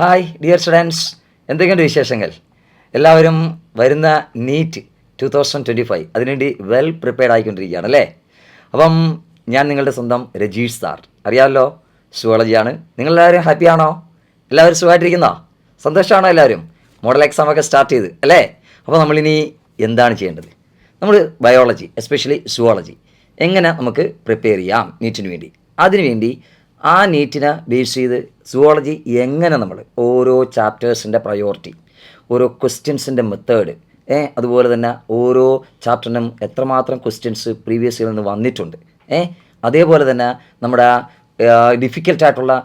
Hi dear students, എന്തൊക്കെയുണ്ട് വിശേഷങ്ങൾ? എല്ലാവരും വരുന്ന നീറ്റ് 2025 അതിനുവേണ്ടി വെൽ പ്രിപ്പയർഡ് ആയിക്കൊണ്ടിരിക്കുകയാണ് അല്ലേ? അപ്പം ഞാൻ നിങ്ങളുടെ സ്വന്തം രജീഷ് സാർ, അറിയാമല്ലോ, സുവോളജിയാണ്. നിങ്ങളെല്ലാവരും ഹാപ്പിയാണോ? എല്ലാവരും സുഖമായിട്ടിരിക്കുന്നോ? സന്തോഷമാണോ എല്ലാവരും? മോഡൽ എക്സാമൊക്കെ സ്റ്റാർട്ട് ചെയ്ത് അല്ലേ? അപ്പോൾ നമ്മളിനി എന്താണ് ചെയ്യേണ്ടത്? നമ്മൾ ബയോളജി, എസ്പെഷ്യലി സുവോളജി എങ്ങനെ നമുക്ക് പ്രിപ്പയർ ചെയ്യാം നീറ്റിന് വേണ്ടി? അതിനുവേണ്ടി ആ നീറ്റിനെ ബേസ് ചെയ്ത് സുവോളജി എങ്ങനെ നമ്മൾ ഓരോ ചാപ്റ്റേഴ്സിൻ്റെ പ്രയോറിറ്റി, ഓരോ ക്വസ്റ്റ്യൻസിൻ്റെ മെത്തേഡ്, അതുപോലെ തന്നെ ഓരോ ചാപ്റ്ററിനും എത്രമാത്രം ക്വസ്റ്റ്യൻസ് പ്രീവിയസ് ഇയറിൽ നിന്ന് വന്നിട്ടുണ്ട്, അതേപോലെ തന്നെ നമ്മുടെ ഡിഫിക്കൽട്ടായിട്ടുള്ള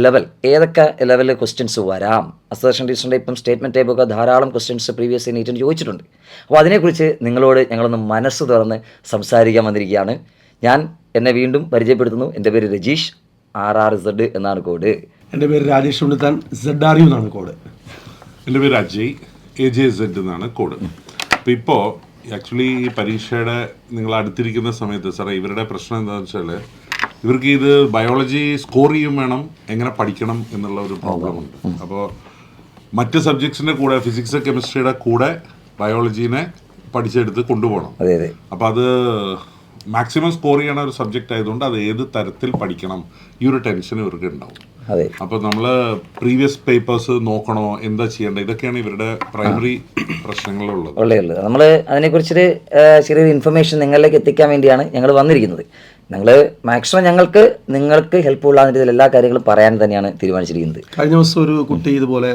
ലെവൽ, ഏതൊക്കെ ലെവലിൽ ക്വസ്റ്റ്യൻസ് വരാം. അസേർഷൻ റീസണിൻ്റെ ഇപ്പം സ്റ്റേറ്റ്മെൻറ്റ് ടൈപ്പൊക്കെ ധാരാളം ക്വസ്റ്റ്യൻസ് പ്രീവിയസ് ഇയർ നീറ്റിന് ചോദിച്ചിട്ടുണ്ട്. അപ്പോൾ അതിനെക്കുറിച്ച് നിങ്ങളോട് ഞങ്ങളൊന്ന് മനസ്സ് തുറന്ന് സംസാരിക്കാൻ വന്നിരിക്കുകയാണ്. ഞാൻ എന്നെ വീണ്ടും പരിചയപ്പെടുത്തുന്നു. എൻ്റെ പേര് രജീഷ്, RRZ എന്നാണ് കോഡ്. എൻ്റെ പേര് രാജേഷ് ഉണ്ണിത്താൻ, ZRU എന്നാണ് കോഡ്. എൻ്റെ പേര് അജയ്, AJZ എന്നാണ് കോഡ്. അപ്പോൾ ഇപ്പോൾ ആക്ച്വലി ഈ പരീക്ഷയുടെ നിങ്ങൾ അടുത്തിരിക്കുന്ന സമയത്ത് സാറേ ഇവരുടെ പ്രശ്നം എന്താണെന്ന് വെച്ചാൽ ഇവർക്ക് ഇത് ബയോളജി സ്കോർ ചെയ്യും വേണം, എങ്ങനെ പഠിക്കണം എന്നുള്ള ഒരു പ്രോബ്ലമുണ്ട്. അപ്പോൾ മറ്റ് സബ്ജക്ട്സിൻ്റെ കൂടെ ഫിസിക്സ് കെമിസ്ട്രിയുടെ കൂടെ ബയോളജീനെ പഠിച്ചെടുത്ത് കൊണ്ടുപോകണം. അപ്പോൾ അത് മാക്സിമം സ്കോർ ചെയ്യണ ഒരു സബ്ജക്റ്റ് ആയതുകൊണ്ട് അത് ഏത് തരത്തിൽ പഠിക്കണം ഈ ഒരു ടെൻഷൻ ഇവർക്ക് ഉണ്ടാവും. അപ്പോൾ നമ്മൾ പ്രീവിയസ് പേപ്പേഴ്സ് നോക്കണോ, എന്താ ചെയ്യേണ്ടത്, ഇതൊക്കെയാണ് ഇവരുടെ പ്രൈമറി പ്രശ്നങ്ങളുള്ളത്. നമ്മൾ അതിനെക്കുറിച്ചൊരു ചെറിയൊരു ഇൻഫർമേഷൻ നിങ്ങളിലേക്ക് എത്തിക്കാൻ വേണ്ടിയാണ് ഞങ്ങൾ വന്നിരിക്കുന്നത്. ഞങ്ങൾ മാക്സിമം നിങ്ങൾക്ക് ഹെൽപ്ഫുൾ ആകുന്ന രീതിയിൽ എല്ലാ കാര്യങ്ങളും പറയാൻ തന്നെയാണ് തീരുമാനിച്ചിരിക്കുന്നത്. കഴിഞ്ഞ ദിവസം ഒരു കുട്ടി ഇതുപോലെ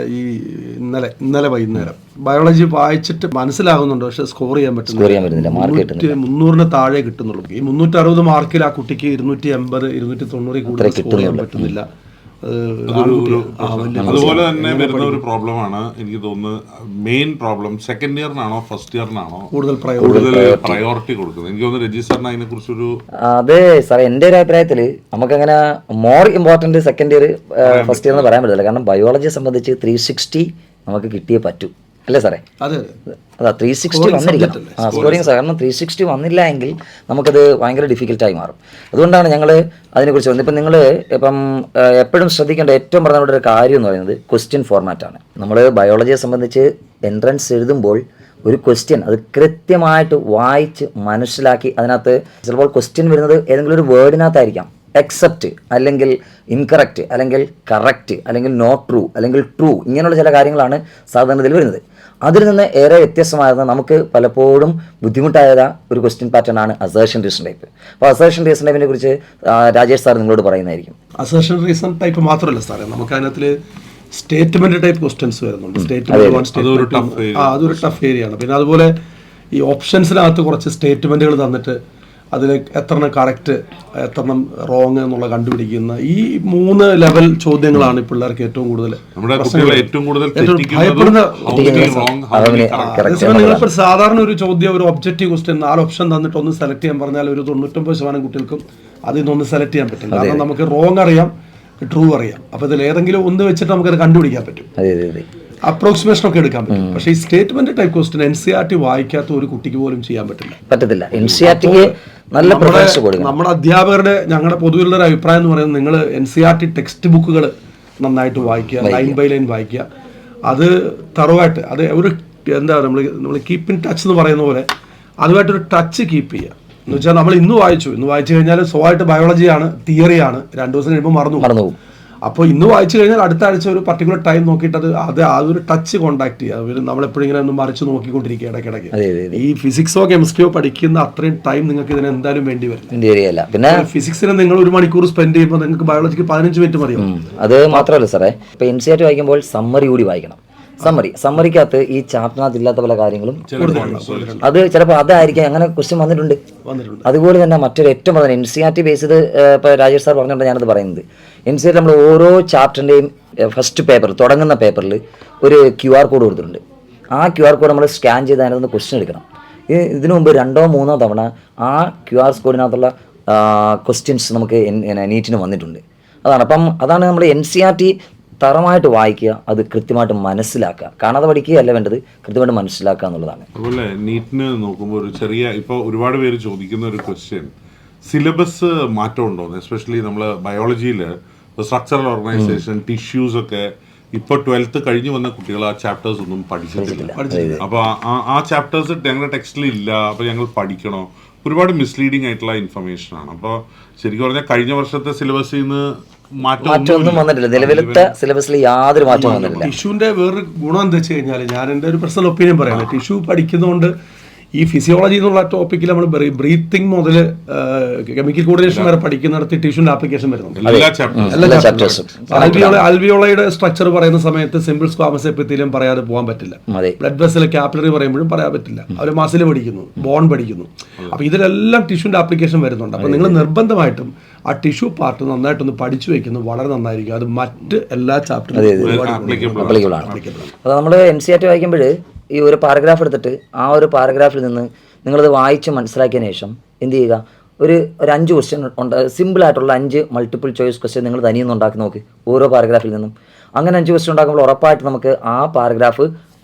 ഇന്നലെ വൈകുന്നേരം ബയോളജി വായിച്ചിട്ട് മനസ്സിലാകുന്നുണ്ട്, പക്ഷെ സ്കോർ ചെയ്യാൻ പറ്റുന്നില്ല. മാർക്ക് 300 താഴെ കിട്ടുന്നുള്ളൂ. ഈ 360 മാർക്കിൽ ആ കുട്ടിക്ക് 280, 290 കൂടുതൽ സ്കോർ ചെയ്യാൻ പറ്റുന്നില്ല. അതുപോലെ തന്നെ വരുന്ന ഒരു പ്രോബ്ലമാണ് എനിക്ക് തോന്നുന്നത്. മെയിൻ പ്രോബ്ലം സെക്കൻഡ് ഇയറിനാണോ ഫസ്റ്റ് ഇയറിനാണോ കൂടുതൽ പ്രയോറിറ്റി കൊടുക്കുന്നത്? എനിക്ക് തോന്നുന്നു രജി സാറിന് അതിനെ കുറിച്ചൊരു അതെ സാറേ, എൻ്റെ ഒരു അഭിപ്രായത്തിൽ നമുക്കങ്ങനെ more important second year first year എന്ന് പറയാൻ പറ്റില്ല. കാരണം ബയോളജിയെ സംബന്ധിച്ച് 360 നമുക്ക് കിട്ടിയേ പറ്റൂ, അല്ലേ സാറേ? അതാ 360 വന്നിരിക്കണം. സ്കോറിങ് കാരണം 360 വന്നില്ല എങ്കിൽ നമുക്കത് ഭയങ്കര ഡിഫിക്കൽട്ടായി മാറും. അതുകൊണ്ടാണ് ഞങ്ങൾ അതിനെക്കുറിച്ച് വന്നത്. ഇപ്പം നിങ്ങൾ എപ്പോഴും ശ്രദ്ധിക്കേണ്ട ഏറ്റവും പ്രധാനപ്പെട്ട ഒരു കാര്യം എന്ന് പറയുന്നത് ക്വസ്റ്റ്യൻ ഫോർമാറ്റാണ്. നമ്മൾ ബയോളജിയെ സംബന്ധിച്ച് എൻട്രൻസ് എഴുതുമ്പോൾ ഒരു ക്വസ്റ്റ്യൻ അത് കൃത്യമായിട്ട് വായിച്ച് മനസ്സിലാക്കി, അതിനകത്ത് ചിലപ്പോൾ ക്വസ്റ്റ്യൻ വരുന്നത് ഏതെങ്കിലും ഒരു വേർഡിനകത്തായിരിക്കാം. എക്സെപ്റ്റ്, അല്ലെങ്കിൽ ഇൻകറക്റ്റ്, അല്ലെങ്കിൽ കറക്റ്റ്, അല്ലെങ്കിൽ നോട്ട് ട്രൂ, അല്ലെങ്കിൽ ട്രൂ, ഇങ്ങനെയുള്ള ചില കാര്യങ്ങളാണ് സാധാരണത്തിൽ വരുന്നത്. അതിൽ നിന്ന് ഏറെ വ്യത്യസ്തമായത് നമുക്ക് പലപ്പോഴും ബുദ്ധിമുട്ടായ ഒരു ക്വസ്റ്റ്യൻ പാറ്റേൺ ആണ് അസേർഷൻ റീസൺ ടൈപ്പ്. അപ്പോൾ അസേർഷൻ റീസൺ ടൈപ്പിനെ കുറിച്ച് രാജേഷ് സാർ നിങ്ങളോട് പറയുന്നതായിരിക്കും. അസേർഷൻ റീസൺ ടൈപ്പ് മാത്രമല്ല സാറേ, നമുക്ക് അതിനകത്തിൽ സ്റ്റേറ്റ്മെന്റ് ടൈപ്പ് ക്വസ്റ്റ്യൻസ് വരുന്നുണ്ട്. അതൊരു ടഫ് ഏരിയ ആണ്. പിന്നെ അതുപോലെ ഈ ഓപ്ഷൻസിനകത്ത് കുറച്ച് സ്റ്റേറ്റ്മെന്റുകൾ തന്നിട്ട് അതിൽ എത്രണ്ണം കറക്റ്റ്, എത്രണ്ണം റോങ് എന്നുള്ള കണ്ടുപിടിക്കുന്ന ഈ 3 ലെവൽ ചോദ്യങ്ങളാണ് ഈ പിള്ളേർക്ക് ഏറ്റവും കൂടുതൽ ഭയപ്പെടുന്ന. നിങ്ങളിപ്പോൾ സാധാരണ ഒരു ചോദ്യം, ഒരു ഒബ്ജക്റ്റീവ് ക്വസ്റ്റ്യൻ 4 ഓപ്ഷൻ തന്നിട്ട് ഒന്ന് സെലക്ട് ചെയ്യാൻ പറഞ്ഞാൽ ഒരു 99% കുട്ടികൾക്കും അതിൽ നിന്നൊന്ന് സെലക്ട് ചെയ്യാൻ പറ്റും. കാരണം നമുക്ക് റോങ് അറിയാം, ട്രൂ അറിയാം. അപ്പോൾ ഇതിൽ ഏതെങ്കിലും ഒന്ന് വെച്ചിട്ട് നമുക്കത് കണ്ടുപിടിക്കാൻ പറ്റും, അപ്രോക്സിമേഷൻ ഒക്കെ എടുക്കാൻ പറ്റും. പക്ഷേ ഈ സ്റ്റേറ്റ്മെന്റ് ടൈപ്പ് ക്വസ്റ്റ്യൻ NCERT വായിക്കാത്ത ഒരു കുട്ടിക്ക് പോലും ചെയ്യാൻ പറ്റത്തില്ല. NCERTക്ക് നല്ല പ്രിഫറൻസ് കൊടുക്കണം. നമ്മുടെ അധ്യാപകരുടെ, ഞങ്ങളുടെ പൊതുവിലുള്ള ഒരു അഭിപ്രായം എന്ന് പറയുന്നത്, നിങ്ങൾ NCERT ടെക്സ്റ്റ് ബുക്കുകൾ നന്നായിട്ട് വായിക്കുക, ലൈൻ ബൈ ലൈൻ വായിക്കുക. അത് തറവായിട്ട്, അത് ഒരു എന്താ നമ്മൾ കീപ്പ് ഇൻ ടച്ച് എന്ന് പറയുന്ന പോലെ അതുമായിട്ടൊരു ടച്ച് കീപ്പ് ചെയ്യുക. എന്ന് വെച്ചാൽ നമ്മൾ ഇന്ന് വായിച്ചു കഴിഞ്ഞാൽ സ്വഭാവമായിട്ട് ബയോളജിയാണ്, തിയറിയാണ്, 2 ദിവസം കഴിയുമ്പോൾ മറന്നു പോകും. അപ്പോൾ ഇന്ന് വായിച്ചു കഴിഞ്ഞാൽ അടുത്ത ആഴ്ച ഒരു പർട്ടിക്കുലർ ടൈം നോക്കിയിട്ട് അതൊരു ടച്ച് കോൺടാക്ട് ചെയ്യുക. നമ്മളെപ്പോഴും ഇങ്ങനെ ഒന്ന് മറിച്ച് നോക്കിക്കൊണ്ടിരിക്കുക ഇടയ്ക്കിടയ്ക്ക്. ഈ ഫിസിക്സോ കെമിസ്ട്രിയോ പഠിക്കുന്ന അത്രയും ടൈം നിങ്ങൾക്ക് ഇതിന് എന്തായാലും വേണ്ടി വരില്ല. പിന്നെ ഫിസിക്സിന് നിങ്ങൾ 1 മണിക്കൂർ സ്പെൻഡ് ചെയ്യുമ്പോൾ നിങ്ങൾക്ക് ബയോളജിക്ക് 15 മിനിറ്റ് മതിയോ? അത് മാത്രമല്ല സാറേ, ഇപ്പോൾ NCERT വായിക്കുമ്പോൾ സമ്മറി കൂടി വായിക്കണം. സമ്മറിക്കകത്ത് ഈ ചാപ്റ്ററിനകത്ത് ഇല്ലാത്ത പല കാര്യങ്ങളും അത് ചിലപ്പോൾ അതായിരിക്കും, അങ്ങനെ ക്വസ്റ്റ്യൻ വന്നിട്ടുണ്ട്. അതുപോലെ തന്നെ മറ്റൊരു ഏറ്റവും പ്രധാനം NCERT ബേസ്ഡ്, ഇപ്പോൾ രാജേഷ് സാർ പറഞ്ഞുകൊണ്ട് ഞാനത് പറയുന്നത്, NCERT നമ്മൾ ഓരോ ചാപ്റ്ററിൻ്റെയും ഫസ്റ്റ് പേപ്പർ, തുടങ്ങുന്ന പേപ്പറിൽ ഒരു QR കോഡ് കൊടുത്തിട്ടുണ്ട്. ആ QR കോഡ് നമ്മൾ സ്കാൻ ചെയ്ത് അതിനകത്ത് ക്വസ്റ്റ്യൻ എടുക്കണം. ഇതിനു മുമ്പ് 2 or 3 തവണ ആ QR കോഡിനകത്തുള്ള ക്വസ്റ്റ്യൻസ് നമുക്ക് നീറ്റിന് വന്നിട്ടുണ്ട്. അതാണ് നമ്മൾ NCERT തറമായിട്ട് വായിക്കുക, അത് കൃത്യമായിട്ട് മനസ്സിലാക്കുക. കാണാതെ പഠിക്കുക അല്ല വേണ്ടത്, കൃത്യമായിട്ട് മനസ്സിലാക്കുക എന്നുള്ളതാണ്. അതുപോലെ നീറ്റിന് നോക്കുമ്പോൾ ഒരു ചെറിയ, ഇപ്പോൾ ഒരുപാട് പേര് ചോദിക്കുന്ന ഒരു ക്വസ്റ്റ്യൻ, സിലബസ് മാറ്റം ഉണ്ടോ? എസ്പെഷ്യലി നമ്മൾ ബയോളജിയിൽ സ്ട്രക്ചറൽ ഓർഗനൈസേഷൻ, ടിഷ്യൂസ് ഒക്കെ ഇപ്പോൾ 12th കഴിഞ്ഞ് വന്ന കുട്ടികൾ ആ ചാപ്റ്റേഴ്സ് ഒന്നും പഠിച്ചിട്ടില്ല. അപ്പോൾ ആ ചാപ്റ്റേഴ്സ് ഞങ്ങളുടെ ടെക്സ്റ്റിൽ ഇല്ല, അപ്പോൾ ഞങ്ങൾ പഠിക്കണോ? ഒരുപാട് മിസ്ലീഡിങ് ആയിട്ടുള്ള ഇൻഫർമേഷൻ ആണ്. അപ്പോൾ ശരിക്കും പറഞ്ഞാൽ കഴിഞ്ഞ വർഷത്തെ സിലബസിൽ നിന്ന് മാറ്റമൊന്നും വന്നിട്ടില്ല. നിലവിലത്തെ സിലബസിൽ യാതൊരു മാറ്റവും വന്നിട്ടില്ല. ടിഷ്യൂവിന്റെ വേറൊരു ഗുണം എന്താ വെച്ച് കഴിഞ്ഞാൽ, ഞാൻ എൻ്റെ ഒരു പേഴ്സണൽ ഒപ്പീനിയൻ പറയുന്നത്, ടിഷ്യൂ പഠിക്കുന്നതുകൊണ്ട് ഈ ഫിസിയോളജി എന്നുള്ള ടോപ്പിക്കിൽ നമ്മൾ ബ്രീത്തിങ് മുതൽ കെമിക്കൽ കോർഡിനേഷൻ വരെ പഠിക്കുന്നിടത്ത് ടിഷ്യൂന്റെ ആപ്ലിക്കേഷൻ വരുന്നുണ്ട്. എല്ലാ ചാപ്റ്റേഴ്സും. ആൽവിയോളയുടെ സ്ട്രക്ചർ പറയുന്ന സമയത്ത് സിമ്പിൾ സ്ക്വാമസ് എപ്പിത്തീലിയം പറയാതെ പോകാൻ പറ്റില്ല. ബ്ലഡ് വെസൽ കാപ്പിലറി പറയുമ്പോഴും പറയാൻ പറ്റില്ല. അവർ മസിൽ പഠിക്കുന്നു, ബോൺ പഠിക്കുന്നു. അപ്പൊ ഇതിലെല്ലാം ടിഷ്യൂന്റെ ആപ്ലിക്കേഷൻ വരുന്നുണ്ട്. അപ്പൊ നിങ്ങൾ നിർബന്ധമായിട്ടും ആ ടിഷ്യൂ പാർട്ട് നന്നായിട്ടൊന്ന് പഠിച്ചു വെക്കുന്നത് വളരെ നന്നായിരിക്കും. അത് മറ്റ് എല്ലാ ചാപ്റ്ററും ആപ്ലിക്കബിൾ ആണ്. അപ്പോൾ നമ്മൾ NCERT വായിക്കുമ്പോൾ ഈ ഒരു പാരഗ്രാഫ് എടുത്തിട്ട് ആ ഒരു പാരഗ്രാഫിൽ നിന്ന് നിങ്ങളത് വായിച്ച് മനസ്സിലാക്കിയതിന് ശേഷം എന്ത് ചെയ്യുക, ഒരു 5 ക്വസ്റ്റ്യൻ ഉണ്ട്, സിമ്പിളായിട്ടുള്ള 5 മൾട്ടിപ്പിൾ ചോയ്സ് ക്വസ്റ്റ്യൻ നിങ്ങൾ തനിയൊന്ന് ഉണ്ടാക്കി നോക്ക് ഓരോ പാരഗ്രാഫിൽ നിന്നും. അങ്ങനെ 5 ക്വസ്റ്റ്യൻ ഉണ്ടാക്കുമ്പോൾ ഉറപ്പായിട്ട് നമുക്ക് ആ പാരഗ്രാഫ്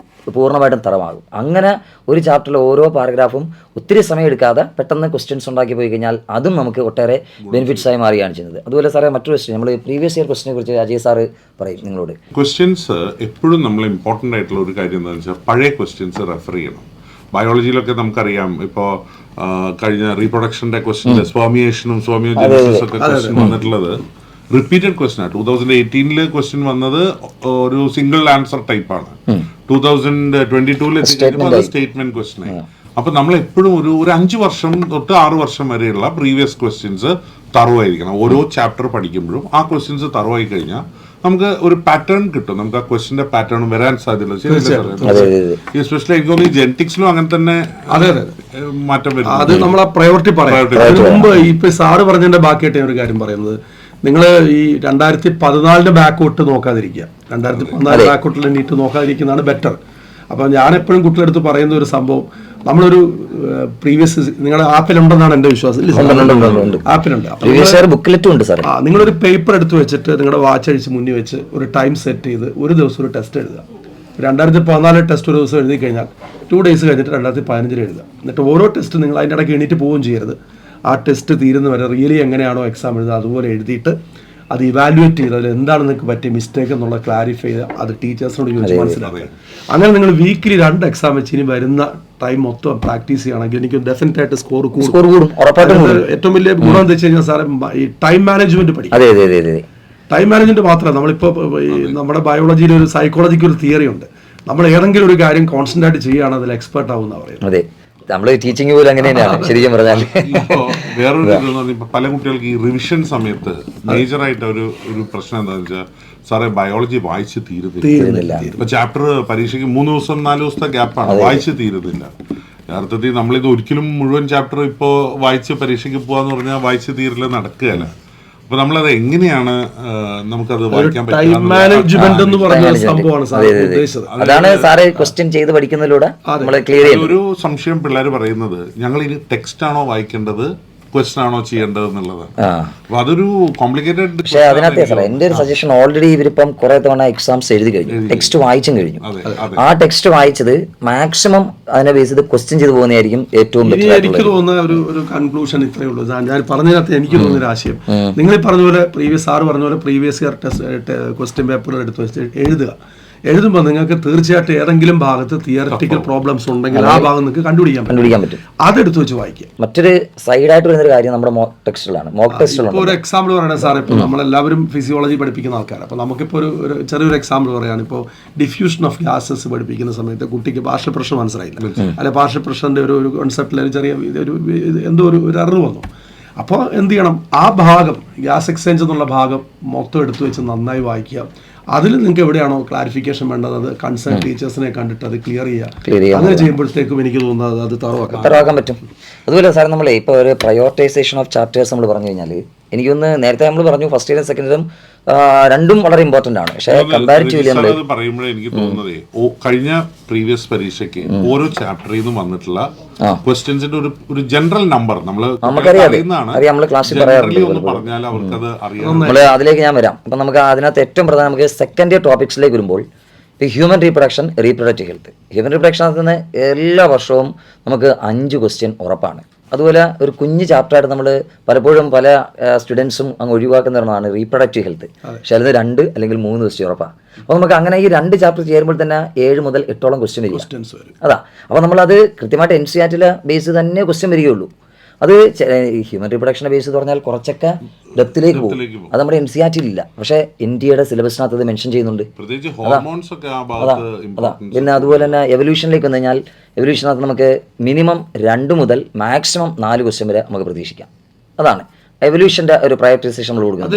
പൂർണ്ണമായിട്ടും തറവാകും. അങ്ങനെ ഒരു ചാപ്റ്ററിൽ ഓരോ പാരഗ്രാഫും ഒത്തിരി സമയം എടുക്കാതെ പെട്ടെന്ന് ക്വസ്റ്റ്യൻസ് ഉണ്ടാക്കി പോയി കഴിഞ്ഞാൽ അതും നമുക്ക് ഒട്ടേറെ ബെനിഫിറ്റ്സ് ആയി മാറുകയാണ് ചെയ്യുന്നത്. അതുപോലെ സാറേ മറ്റൊരു ക്വസ്റ്റ്യൻ, നമ്മൾ പ്രീവിയസ് ഇയർ ക്വസ്റ്റിനെ കുറിച്ച് അജയ് സാറ് പറയും നിങ്ങളോട്. ക്വസ്റ്റ്യൻസ് എപ്പോഴും നമ്മൾ ഇമ്പോർട്ടൻ്റ് ആയിട്ടുള്ള ഒരു കാര്യം എന്താണെന്ന് വെച്ചാൽ പഴയ ക്വസ്റ്റ്യൻസ് റെഫർ ചെയ്യണം. ബയോളജിയിലൊക്കെ നമുക്കറിയാം, ഇപ്പോൾ കഴിഞ്ഞ റീപ്രൊഡക്ഷൻ്റെ ക്വസ്റ്റ്യൻ, സ്വാമിയേഷനും സ്വാമിയോജനസിസും ഒക്കെ ക്വസ്റ്റ്യൻ വന്നിട്ടുള്ളത് റിപ്പീറ്റഡ് ക്വസ്റ്റ്യൻ ആണ്. 2018 ക്വസ്റ്റ്യൻ വന്നത് ഒരു സിംഗിൾ ആൻസർ ടൈപ്പാണ്. 2022 സ്റ്റേറ്റ്മെന്റ് ക്വസ്റ്റ്യൻ ആയി. അപ്പൊ നമ്മൾ എപ്പോഴും ഒരു 5 വർഷം തൊട്ട് 6 വർഷം വരെയുള്ള പ്രീവിയസ് ക്വസ്റ്റ്യൻസ് തറവായിരിക്കണം. ഓരോ ചാപ്റ്റർ പഠിക്കുമ്പോഴും ആ ക്വസ്റ്റ്യൻസ് തറവായി കഴിഞ്ഞാൽ നമുക്ക് ഒരു പാറ്റേൺ കിട്ടും. നമുക്ക് ആ ക്വസ്റ്റ്യന്റെ പാറ്റേൺ വരാൻ സാധ്യതയുള്ളത്. എസ്പെഷ്യലി എനിക്ക് തോന്നുന്നു ജെനറ്റിക്സിലും അങ്ങനെ തന്നെ മാറ്റം വരും. അത് നമ്മളെ പ്രയോറിറ്റി പറയാം. മുമ്പ് ഇപ്പൊ സാറ് പറഞ്ഞതിന്റെ ബാക്കിയായിട്ട് ഒരു കാര്യം പറയുന്നത്, നിങ്ങൾ ഈ 2014 ബാക്കോട്ട് നോക്കാതിരിക്കുക. 2014 ബാക്കോട്ടിൽ നീറ്റ് നോക്കാതിരിക്കുന്നതാണ് ബെറ്റർ. അപ്പം ഞാനെപ്പോഴും കുട്ടികളെടുത്ത് പറയുന്ന ഒരു സംഭവം, നമ്മളൊരു പ്രീവിയസ് നിങ്ങളുടെ ആപ്പിലുണ്ടെന്നാണ് എൻ്റെ വിശ്വാസം. ആപ്പിലുണ്ട്. നിങ്ങളൊരു പേപ്പർ എടുത്ത് വെച്ചിട്ട് നിങ്ങളുടെ വാച്ച് അഴിച്ച് മുന്നിൽ വെച്ച് ഒരു ടൈം സെറ്റ് ചെയ്ത് ഒരു ദിവസം ഒരു ടെസ്റ്റ് എഴുതുക. 2014 ടെസ്റ്റ് ഒരു ദിവസം എഴുതി കഴിഞ്ഞാൽ 2 ഡേയ്സ് കഴിഞ്ഞിട്ട് 2015 എഴുതുക. എന്നിട്ട് ഓരോ ടെസ്റ്റ് നിങ്ങൾ അതിൻ്റെ ഇടയ്ക്ക് എണീറ്റ് പോവുകയും ചെയ്യരുത്. ആ ടെസ്റ്റ് തീരുന്ന വരെ റിയലി എങ്ങനെയാണോ എക്സാം എഴുതുക അതുപോലെ എഴുതിയിട്ട് അത് ഇവാലുവേറ്റ് ചെയ്ത് അതിൽ എന്താണ് നിങ്ങൾക്ക് പറ്റിയ മിസ്റ്റേക്ക് എന്നുള്ള ക്ലാരിഫൈ ചെയ്ത് അത് ടീച്ചേഴ്സിനോട് ചോദിച്ച് മനസ്സിലാക്കുക. അങ്ങനെ നിങ്ങൾ വീക്കിലി 2 എക്സാം വെച്ച് ഇനി വരുന്ന ടൈം മൊത്തം പ്രാക്ടീസ് ചെയ്യുകയാണെങ്കിൽ എനിക്ക് ഡെഫിനറ്റ് ആയിട്ട് സ്കോർ കൂടും. ഏറ്റവും വലിയ ഗുണം എന്താ വെച്ച് കഴിഞ്ഞാൽ സാറേ, ഈ ടൈം മാനേജ്മെന്റ് പഠിക്കും. ടൈം മാനേജ്മെന്റ് മാത്രമല്ല, നമ്മളിപ്പോൾ നമ്മുടെ ബയോളജിയിൽ ഒരു സൈക്കോളജിക്ക് ഒരു തിയറി ഉണ്ട്. നമ്മൾ ഏതെങ്കിലും ഒരു കാര്യം കോൺസ്റ്റന്റ് ആയിട്ട് ചെയ്യുകയാണ് അതിൽ എക്സ്പെർട്ട് ആവുന്ന പറയുന്നത്. നമ്മള് ടീച്ചിങ് പോലും അങ്ങനെ തന്നെയാണ് ശരിക്കും പറഞ്ഞാൽ. വേറൊരു പല കുട്ടികൾക്ക് ഈ റിവിഷൻ സമയത്ത് മേജറായിട്ട് ഒരു പ്രശ്നം എന്താണെന്ന് വെച്ചാൽ, സാറേ ബയോളജി വായിച്ച് തീരുന്നില്ല. ഇപ്പൊ ചാപ്റ്റർ പരീക്ഷയ്ക്ക് 3 ദിവസം 4 ദിവസത്തെ ഗ്യാപ്പാണ്, വായിച്ച് തീരുന്നില്ല. യഥാർത്ഥത്തിൽ നമ്മളിത് ഒരിക്കലും മുഴുവൻ ചാപ്റ്റർ ഇപ്പോൾ വായിച്ച് പരീക്ഷയ്ക്ക് പോവാന്ന് പറഞ്ഞാൽ വായിച്ച് തീരില്ല, നടക്കുകയല്ല. അപ്പൊ നമ്മളത് എങ്ങനെയാണ് നമുക്കത് വായിക്കാൻ അതാണ് സാറ് ക്വസ്റ്റ്യൻ ചെയ്ത് പഠിക്കുന്നതിലൂടെ ഒരു സംശയം പിള്ളേർ പറയുന്നത്, ഞങ്ങൾ ഇനി ടെക്സ്റ്റ് ആണോ വായിക്കേണ്ടത് ക്വസ്റ്റൻ ആണോ ചെയ്യേണ്ടത് എന്നുള്ളതാണ്. അപ്പൊ അതൊരു കോംപ്ലിക്കേറ്റഡ്. പക്ഷേ അതിനകത്ത് സാർ എൻ്റെ ഒരു സജഷൻ, ഓൾറെഡി ഇവരിപ്പം കുറെ തവണ എക്സാംസ് എഴുതി കഴിഞ്ഞു, ടെക്സ്റ്റ് വായിച്ചും കഴിഞ്ഞു. ആ ടെക്സ്റ്റ് വായിച്ചത് മാക്സിമം അതിനെ ബേസ് ചെയ്ത് ക്വസ്റ്റ്യൻ ചെയ്ത് പോകുന്നതായിരിക്കും ഏറ്റവും ബെറ്റർ. എനിക്ക് തോന്നുന്ന ഒരു കൺക്ലൂഷൻ ഇത്രയേ ഉള്ളൂ. ഞാൻ പറഞ്ഞതിനകത്ത് എനിക്ക് തോന്നുന്ന ഒരു ആശയം, നിങ്ങൾ പറഞ്ഞ പോലെ സാറ് പറഞ്ഞ പോലെ പ്രീവിയസ് ഇയർ ക്വസ്റ്റ്യൻ പേപ്പർ എടുത്ത് വെച്ച് എഴുതുമ്പോൾ നിങ്ങൾക്ക് തീർച്ചയായിട്ടും ഏതെങ്കിലും ഭാഗത്ത് തിയററ്റിക്കൽ പ്രോബ്ലംസ് ഉണ്ടെങ്കിൽ ആ ഭാഗം നിങ്ങൾക്ക് കണ്ടുപിടിക്കാൻ പറ്റും. അതെടുത്ത് വെച്ച് വായിക്കുക. മറ്റൊരു സൈഡായിട്ട് വരുന്നൊരു കാര്യം നമ്മുടെ മോക്ക് ടെസ്റ്റുകളാണ്. ഇപ്പോൾ ഒരു എക്സാമ്പിൾ പറയുന്നത് സാർ, ഇപ്പോൾ നമ്മളെല്ലാവരും ഫിസിയോളജി പഠിപ്പിക്കുന്ന ആൾക്കാർ. അപ്പോൾ നമുക്കിപ്പോൾ ഒരു ചെറിയൊരു എക്സാമ്പിൾ പറയുകയാണ്. ഇപ്പോൾ ഡിഫ്യൂഷൻ ഓഫ് ഗ്യാസസ് പഠിപ്പിക്കുന്ന സമയത്ത് കുട്ടിക്ക് പാർഷ്യൽ പ്രഷർ മനസ്സിലായില്ല, അല്ലെ പാർഷ്യൽ പ്രഷറിൻ്റെ ഒരു കോൺസെപ്റ്റിൽ ഒരു ചെറിയ എന്തോ ഒരു എറർ വന്നു. അപ്പോൾ എന്ത് ചെയ്യണം, ആ ഭാഗം ഗ്യാസ് എക്സ്ചേഞ്ച് എന്നുള്ള ഭാഗം മൊത്തം എടുത്തു വെച്ച് നന്നായി വായിക്കുക. അതിൽ നിങ്ങൾക്ക് എവിടെയാണോ ക്ലാരിഫിക്കേഷൻ വേണ്ടത് അത് കൺസേൺ ടീച്ചേഴ്സിനെ കണ്ടിട്ട് അത് ക്ലിയർ ചെയ്യുക. അങ്ങനെ ചെയ്യുമ്പോഴത്തേക്കും എനിക്ക് തോന്നുന്നത് അത് തറവാക്കാൻ പറ്റും. അതുപോലെ സാർ നമ്മളെ ഇപ്പോൾ ഒരു പ്രയോറിറ്റൈസേഷൻ ഓഫ് ചാപ്റ്റേഴ്സ് നമ്മൾ പറഞ്ഞു കഴിഞ്ഞാൽ എനിക്കൊന്ന് നേരത്തെ നമ്മൾ പറഞ്ഞു ഫസ്റ്റ് ഇയറും സെക്കൻഡ് ഇയറും രണ്ടും വളരെ ഇമ്പോർട്ടന്റ് ആണ്. പക്ഷേ കമ്പാരിറ്റീവ്ലി പറയുമ്പോഴേ എനിക്ക് തോന്നുന്നത് കഴിഞ്ഞ പ്രീവിയസ് പരീക്ഷയ്ക്ക് ഓരോ ചാപ്റ്ററിൽ നിന്നും വന്നിട്ടുള്ള ക്വസ്റ്റ്യൻസിന്റെ ഒരു ജനറൽ നമ്പർ പറഞ്ഞാൽ അവർക്കത് അറിയാം. അതിലേക്ക് ഞാൻ വരാം. അപ്പം നമുക്ക് അതിനകത്ത് ഏറ്റവും പ്രധാനം നമുക്ക് സെക്കൻഡ് ഇയർ ടോപ്പിക്സിലേക്ക് വരുമ്പോൾ ഇപ്പോൾ ഹ്യൂമൻ റീപ്രൊഡക്റ്റീവ് ഹെൽത്ത്. ഹ്യൂമൻ റീപ്രൊഡക്ഷനകത്ത് നിന്ന് എല്ലാ വർഷവും നമുക്ക് 5 ക്വസ്റ്റ്യൻ ഉറപ്പാണ്. അതുപോലെ ഒരു കുഞ്ഞ് ചാപ്റ്ററായിട്ട് നമ്മൾ പലപ്പോഴും പല സ്റ്റുഡൻസും അങ്ങ് ഒഴിവാക്കുന്ന ഒരെണ്ണമാണ് റീപ്രൊഡക്റ്റീവ് ഹെൽത്ത്. പക്ഷേ അതിന് 2 അല്ലെങ്കിൽ 3 ക്വസ്റ്റ്യൻ ഉറപ്പാണ്. അപ്പോൾ നമുക്ക് അങ്ങനെ ഈ 2 ചാപ്റ്റർ ചേരുമ്പോൾ തന്നെ 7 മുതൽ 8ഓളം ക്വസ്റ്റ്യൻ വരിക. അതാ, അപ്പോൾ നമ്മളത് കൃത്യമായിട്ട് NCERT ബേസ് തന്നെ ക്വസ്റ്റ്യൻ വരികയുള്ളൂ. അത് ഹ്യൂമൻ റീപ്രൊഡക്ഷൻ്റെ ബേസ് എന്ന് പറഞ്ഞാൽ കുറച്ചൊക്കെ ഡെപ്തിലേക്ക് പോകും. അത് നമ്മുടെ NCERT ഇല്ല, പക്ഷേ ഇന്ത്യയുടെ സിലബസിനകത്ത് അത് മെൻഷൻ ചെയ്യുന്നുണ്ട്. അതാ. പിന്നെ അതുപോലെ തന്നെ എവല്യൂഷനിലേക്ക് വന്നു കഴിഞ്ഞാൽ എവല്യൂഷനകത്ത് നമുക്ക് മിനിമം 2 മുതൽ മാക്സിമം 4 ക്വസ്റ്റ്യൻ വരെ നമുക്ക് പ്രതീക്ഷിക്കാം. അതാണ് എവല്യൂഷന്റെ ഒരു പ്രയോറിറ്റൈസേഷൻ നമ്മൾ കൊടുക്കുന്നത്.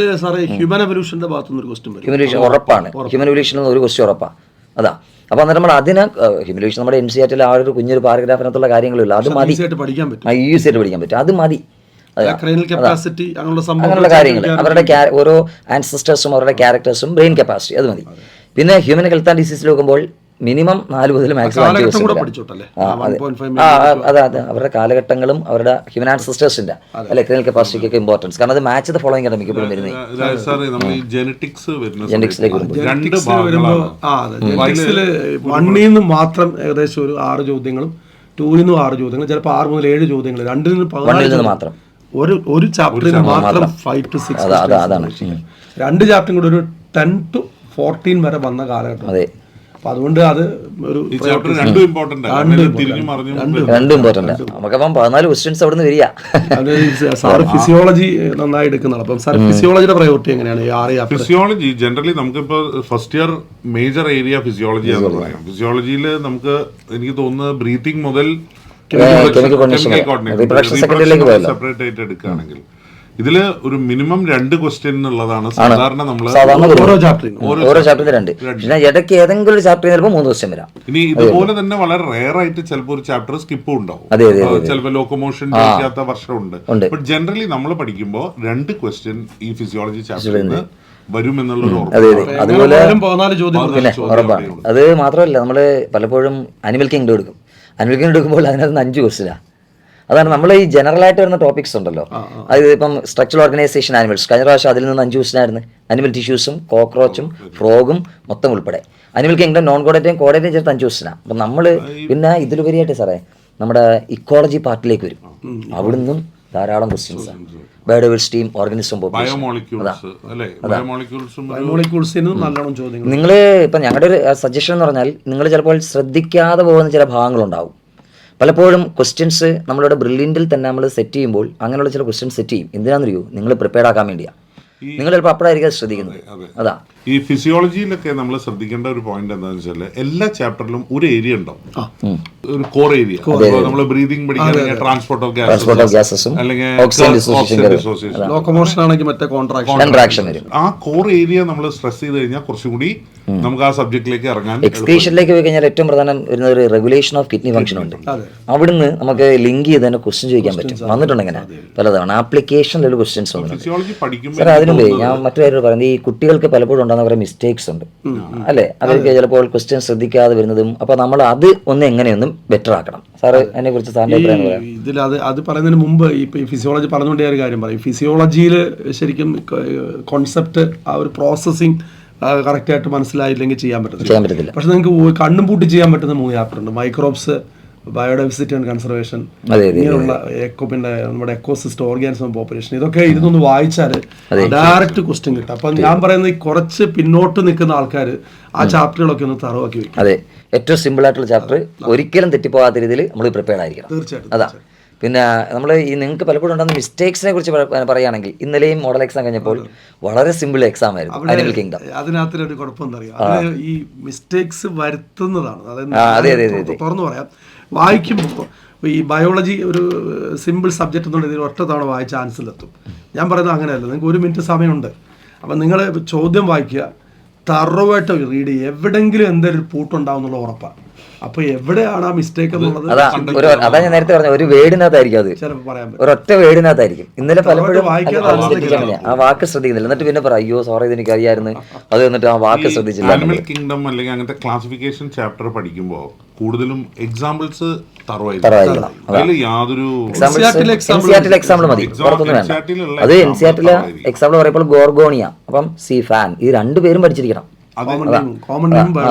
ഹ്യൂമൻ എവല്യൂഷന്റെ ഭാഗത്തുനിന്ന് ഒരു ക്വസ്റ്റ്യൻ വരും. ഹ്യൂമൻ എവല്യൂഷൻ ഉറപ്പാണ്. ഹ്യൂമൻ എവല്യൂഷനിൽ ഒരു ക്വസ്റ്റ്യൻ ഉറപ്പാണ്. അതാ, അപ്പോൾ അന്നേരം നമ്മൾ അതിന് ഹ്യൂമൻ നമ്മുടെ NCERT ആ ഒരു കുഞ്ഞൊരു പാരഗ്രാഫിനകത്തുള്ള കാര്യങ്ങളില്ല, അത് മതി. ഈസി ആയിട്ട് പഠിക്കാൻ പറ്റും, അത് മതി. അങ്ങനെയുള്ള കാര്യങ്ങൾ അവരുടെ ഓരോ ആൻസസ്റ്റേഴ്സും അവരുടെ ക്യാരക്ടേഴ്സും ബ്രെയിൻ കപ്പാസിറ്റി അത് മതി. പിന്നെ ഹ്യൂമൻ ഹെൽത്ത് ആൻഡ് ഡിസീസിൽ നോക്കുമ്പോൾ മിനിമം 4 മുതൽ മാക്സിമം 5 അതെ അവരുടെ കാലഘട്ടങ്ങളും അവരുടെ ഹ്യൂമൻ ആൻസസ്റ്റേഴ്സിന്റെ അല്ലെ ക്ലിനിക്കൽ കപ്പാസിറ്റിക്കൊക്കെ ഇമ്പോർട്ടൻസ്, കാരണം അത് മാച്ച് ദ ഫോളോയിങ് ആണ് മിക്കപ്പോഴും വരുന്നത്. ജെനറ്റിക്സിലേക്ക് വരുമ്പോൾ മാത്രം ഏകദേശം ഒരു 6 ചോദ്യങ്ങളും 2 നും 6 ചോദ്യങ്ങളും ചിലപ്പോൾ 6 മുതൽ 7 ചോദ്യങ്ങൾ 2 നും 14 മാത്രം ഒരു ചാപ്റ്ററിന് മാത്രം 5 to 6 അതാണ്. 2 ചാപ്റ്ററും കൂടെ ഒരു 10 to 14 വരെ വന്ന കാലഘട്ടം. അതെ, അപ്പൊ അതുകൊണ്ട് അത് രണ്ടും ഇമ്പോർട്ടന്റ്. നമുക്കപ്പം 14 ക്വസ്റ്റ്യൻസ് അവിടെ നിന്ന് വരിക. സാറ് ഫിസിയോളജി നന്നായി എടുക്കുന്നതാണ്. അപ്പം സാർ ഫിസിയോളജിയുടെ പ്രയോറിറ്റി എങ്ങനെയാണ്? ഫിസിയോളജി ജനറലി നമുക്കിപ്പോ first year major area physiology ആണെന്ന് പറയാം. ഫിസിയോളജിയിൽ നമുക്ക് എനിക്ക് തോന്നുന്നത് ബ്രീത്തിങ് മുതൽ സെപ്പറേറ്റ് ആയിട്ട് എടുക്കുകയാണെങ്കിൽ ഇതില് ഒരു മിനിമം 2 ക്വസ്റ്റ്യൻ എന്നുള്ളതാണ് സാധാരണ ഓരോ ചാപ്റ്ററിന് 2. പിന്നെ ഇടയ്ക്ക് ഏതെങ്കിലും ഒരു ചാപ്റ്ററിൽ ചിലപ്പോൾ 3 ക്വസ്റ്റ്യൻ വരാം. ഇനി ഇതുപോലെ തന്നെ വളരെ റെയർ ആയിട്ട് ചിലപ്പോൾ ഒരു ചാപ്റ്റർ സ്കിപ്പ് ഉണ്ടാവും. ചിലപ്പോൾ ലോക്കോമോഷൻ ചെയ്യാത്ത വർഷമുണ്ട്. ബട്ട് ജനറലി നമ്മൾ പഠിക്കുമ്പോൾ 2 ക്വസ്റ്റ്യൻ ഈ ഫിസിയോളജി ചാപ്റ്ററിൽ വരും എന്നുള്ളൊരു ഉറപ്പാണ്. അത് മാത്രമല്ല, നമ്മൾ പലപ്പോഴും അനിമൽ കിങ്ഡം എടുക്കും. അനിമൽ കിങ്ഡം എടുക്കുമ്പോൾ അതിനകത്ത് 5 ക്വസ്റ്റ്യനാണ്. അതാണ് നമ്മൾ ഈ ജനറലായിട്ട് വരുന്ന ടോപ്പിക്സ് ഉണ്ടല്ലോ, അത് ഇപ്പം സ്ട്രക്ചറൽ ഓർഗനൈസേഷൻ ആനിമൽസ്, കഴിഞ്ഞ പ്രാവശ്യം അതിൽ നിന്ന് 5 ക്വസ്റ്റ്യനായിരുന്നു. അനിമൽ ടിഷ്യൂസും കോക്രോച്ചും ഫ്രോഗും മൊത്തം ഉൾപ്പെടെ. അനിമൽ കിങ്ഡം നോൺ കോഡേറ്റയും കോഡേറ്റയും ചേർത്ത് 5 ക്വസ്റ്റ്യനാണ്. അപ്പം നമ്മൾ പിന്നെ ഇതിലുപരിയായിട്ട് സാറേ നമ്മുടെ ഇക്കോളജി പാർട്ടിലേക്ക് വരും. അവിടുന്നും ധാരാളം ക്വസ്റ്റ്യൻസ് ആണ്. ബയോഡൈവേഴ്സിറ്റിയും ഓർഗനിസം നിങ്ങൾ ഇപ്പം ഞങ്ങളുടെ ഒരു സജഷൻ എന്ന് പറഞ്ഞാൽ, നിങ്ങൾ ചിലപ്പോൾ ശ്രദ്ധിക്കാതെ പോകുന്ന ചില ഭാഗങ്ങളുണ്ടാവും. പലപ്പോഴും ക്വസ്റ്റ്യൻസ് നമ്മളുടെ ബ്രില്യൻറ്റിൽ തന്നെ നമ്മൾ സെറ്റ് ചെയ്യുമ്പോൾ അങ്ങനെയുള്ള ചില ക്വസ്റ്റ്യൻസ് സെറ്റ് ചെയ്യും. എന്തിനാണെന്നറിയോ? നിങ്ങൾ പ്രിപ്പയർഡ് ആക്കാൻ വേണ്ടിയാണ്. നിങ്ങൾ ചിലപ്പോൾ അപ്പോഴായിരിക്കും ശ്രദ്ധിക്കുന്നത്. അതാ ഈ ഫിസിയോളജിയിലൊക്കെ നമ്മൾ ശ്രദ്ധിക്കേണ്ട ഒരു പോയിന്റ് എന്താണെന്ന് വെച്ചാൽ, എല്ലാ ചാപ്റ്ററിലും ഒരു ഏരിയ ഉണ്ടാവും, ഒരു കോർ ഏരിയ. നമ്മൾ ബ്രീതിങ് പഠിക്കുകയാണെങ്കിൽ ട്രാൻസ്പോർട്ട് ഓഫ് ഗ്യാസസും ലോക്കോമോഷൻ ആണെങ്കിൽ മറ്റേ കോൺട്രാക്ഷൻ വരും. ആ കോർ ഏരിയ നമ്മൾ സ്ട്രെസ് ചെയ്ത് കഴിഞ്ഞാൽ കുറച്ചുകൂടി നമുക്ക് ആ സബ്ജക്റ്റിലേക്ക് ഇറങ്ങാൻ. എക്സ്ക്രീഷനിലേക്ക് പോയി കഴിഞ്ഞാൽ ഏറ്റവും പ്രധാനം വരുന്ന ഒരു റെഗുലേഷൻ ഓഫ് കിഡ്നി ഫംഗ്ഷൻ ഉണ്ട്. അവിടുന്ന് നമുക്ക് ലിങ്ക് ചെയ്ത് തന്നെ ക്വസ്റ്റ്യൻ ചോദിക്കാൻ പറ്റും. വന്നിട്ടുണ്ട് ഇങ്ങനെ പലതവണ ആപ്ലിക്കേഷനിലൊരു ക്വസ്റ്റ്യൻസ് വന്നിട്ടുണ്ട്. സാർ അതിനുമ്പേ ഞാൻ മറ്റു കാര്യങ്ങൾ പറയുന്നത്, ഈ കുട്ടികൾക്ക് പലപ്പോഴും ഉണ്ടാകുന്ന കുറേ മിസ്റ്റേക്സ് ഉണ്ട് അല്ലേ? അവർക്ക് ചിലപ്പോൾ ക്വസ്റ്റ്യൻ ശ്രദ്ധിക്കാതെ വരുന്നതും. അപ്പോൾ നമ്മൾ അത് ഒന്ന് എങ്ങനെയൊന്നും ബെറ്റർ ആക്കണം. സാറ് അതിനെ കുറിച്ച് സാറിന്റെ അഭിപ്രായം പറയാം. ഇതിൽ അത് പറയുന്നതിന് മുമ്പ് ഇപ്പൊ ഈ ഫിസിയോളജി പറഞ്ഞുകൊണ്ടേ ഒരു കാര്യം പറയും. ഫിസിയോളജിയിൽ ശരിക്കും കോൺസെപ്റ്റ് ആ ഒരു പ്രോസസ്സിങ് കറക്റ്റായിട്ട് മനസ്സിലായില്ലെങ്കിൽ ചെയ്യാൻ പറ്റത്തില്ല. പക്ഷെ നിങ്ങൾക്ക് കണ്ണും പൂട്ടി ചെയ്യാൻ പറ്റുന്ന 3 ചാപ്റ്റർ ഉണ്ട്. മൈക്രോബ്സ്, ബയോഡൈവേഴ്സിറ്റി ആൻഡ് കൺസർവേഷൻ, ഇങ്ങനെയുള്ള പിന്നെ നമ്മുടെ എക്കോസിസ്റ്റം, ഓർഗാനിസം, പോപ്പുലേഷൻ, ഇതൊക്കെ ഇരുന്നൊന്ന് വായിച്ചാൽ ഡയറക്റ്റ് ക്വസ്റ്റ്യൻ കിട്ടും. അപ്പം ഞാൻ പറയുന്നത് കുറച്ച് പിന്നോട്ട് നിൽക്കുന്ന ആൾക്കാർ ആ ചാപ്റ്ററുകളൊക്കെ ഒന്ന് തറവാക്കി വെക്കും. അതെ, ഏറ്റവും സിമ്പിൾ ആയിട്ടുള്ള ചാപ്റ്റർ ഒരിക്കലും തെറ്റിപ്പോകാത്ത രീതിയിൽ നമ്മൾ പ്രിപ്പയർഡ് ആയിരിക്കണം. തീർച്ചയായിട്ടും. അതാ പിന്നെ നമ്മൾ ഈ നിങ്ങൾക്ക് പലപ്പോഴും ഉണ്ടാകുന്ന മിസ്റ്റേക്സിനെ കുറിച്ച് പറയുകയാണെങ്കിൽ, ഇന്നലെയും മോഡൽ എക്സാം കഴിഞ്ഞപ്പോൾ വളരെ സിമ്പിൾ എക്സാം ആയിരുന്നു അനിമൽ കിങ്ഡം. അതിനകത്തൊരു കുഴപ്പം എന്താ അറിയാം, ഈ മിസ്റ്റേക്സ് വരുത്തുന്നതാണ്. അതായത് തുറന്നു പറയാം, വായിക്കുമ്പോൾ ഈ ബയോളജി ഒരു സിമ്പിൾ സബ്ജക്റ്റ് എന്നുള്ള ഇതിൽ ഒറ്റ തവണ വായിച്ച ആൻസറിലെത്തും. ഞാൻ പറയുന്നത് അങ്ങനെയല്ല. നിങ്ങൾക്ക് 1 മിനിറ്റ് സമയമുണ്ട്. അപ്പം നിങ്ങൾ ചോദ്യം വായിക്കുക, തറവായിട്ട് റീഡ് ചെയ്യുക. എവിടെയെങ്കിലും എന്തെങ്കിലും പൂട്ടുണ്ടാവും എന്നുള്ള ഉറപ്പാണ്. അപ്പൊ എവിടെയാണ് ആ മിസ്റ്റേക്ക് എന്നുള്ളത് അതാ ഞാൻ നേരത്തെ പറഞ്ഞ ഒരു വേർഡിനകത്തായിരിക്കും. അത് ഒരൊറ്റ വേർഡിനകത്തായിരിക്കും. ഇന്നലെ പലപ്പോഴും ആ വാക്ക് ശ്രദ്ധിക്കുന്നില്ല, എന്നിട്ട് പിന്നെ പറ അയ്യോ സോറി ഇത് എനിക്ക് അറിയായിരുന്നു, അത് എന്നിട്ട് ആ വാക്ക് ശ്രദ്ധിച്ചില്ല. ആനിമൽ കിങ്ഡം അല്ലെങ്കിൽ അങ്ങനത്തെ ക്ലാസിഫിക്കേഷൻ ചാപ്റ്റർ പഠിക്കുമ്പോൾ കൂടുതലും എക്സാമ്പിൾസ് തറവായിരിക്കണം. യാതൊരു എക്സാമ്പിൾ മതി, പുറത്തൊന്നും വേണ്ട. അത് NCERT എക്സാമ്പിൾ പറയുമ്പോൾ ഗോർഗോണിയ, അപ്പം സി ഫാൻ, ഈ 2 പേരും പഠിച്ചിരിക്കണം. കോമൺ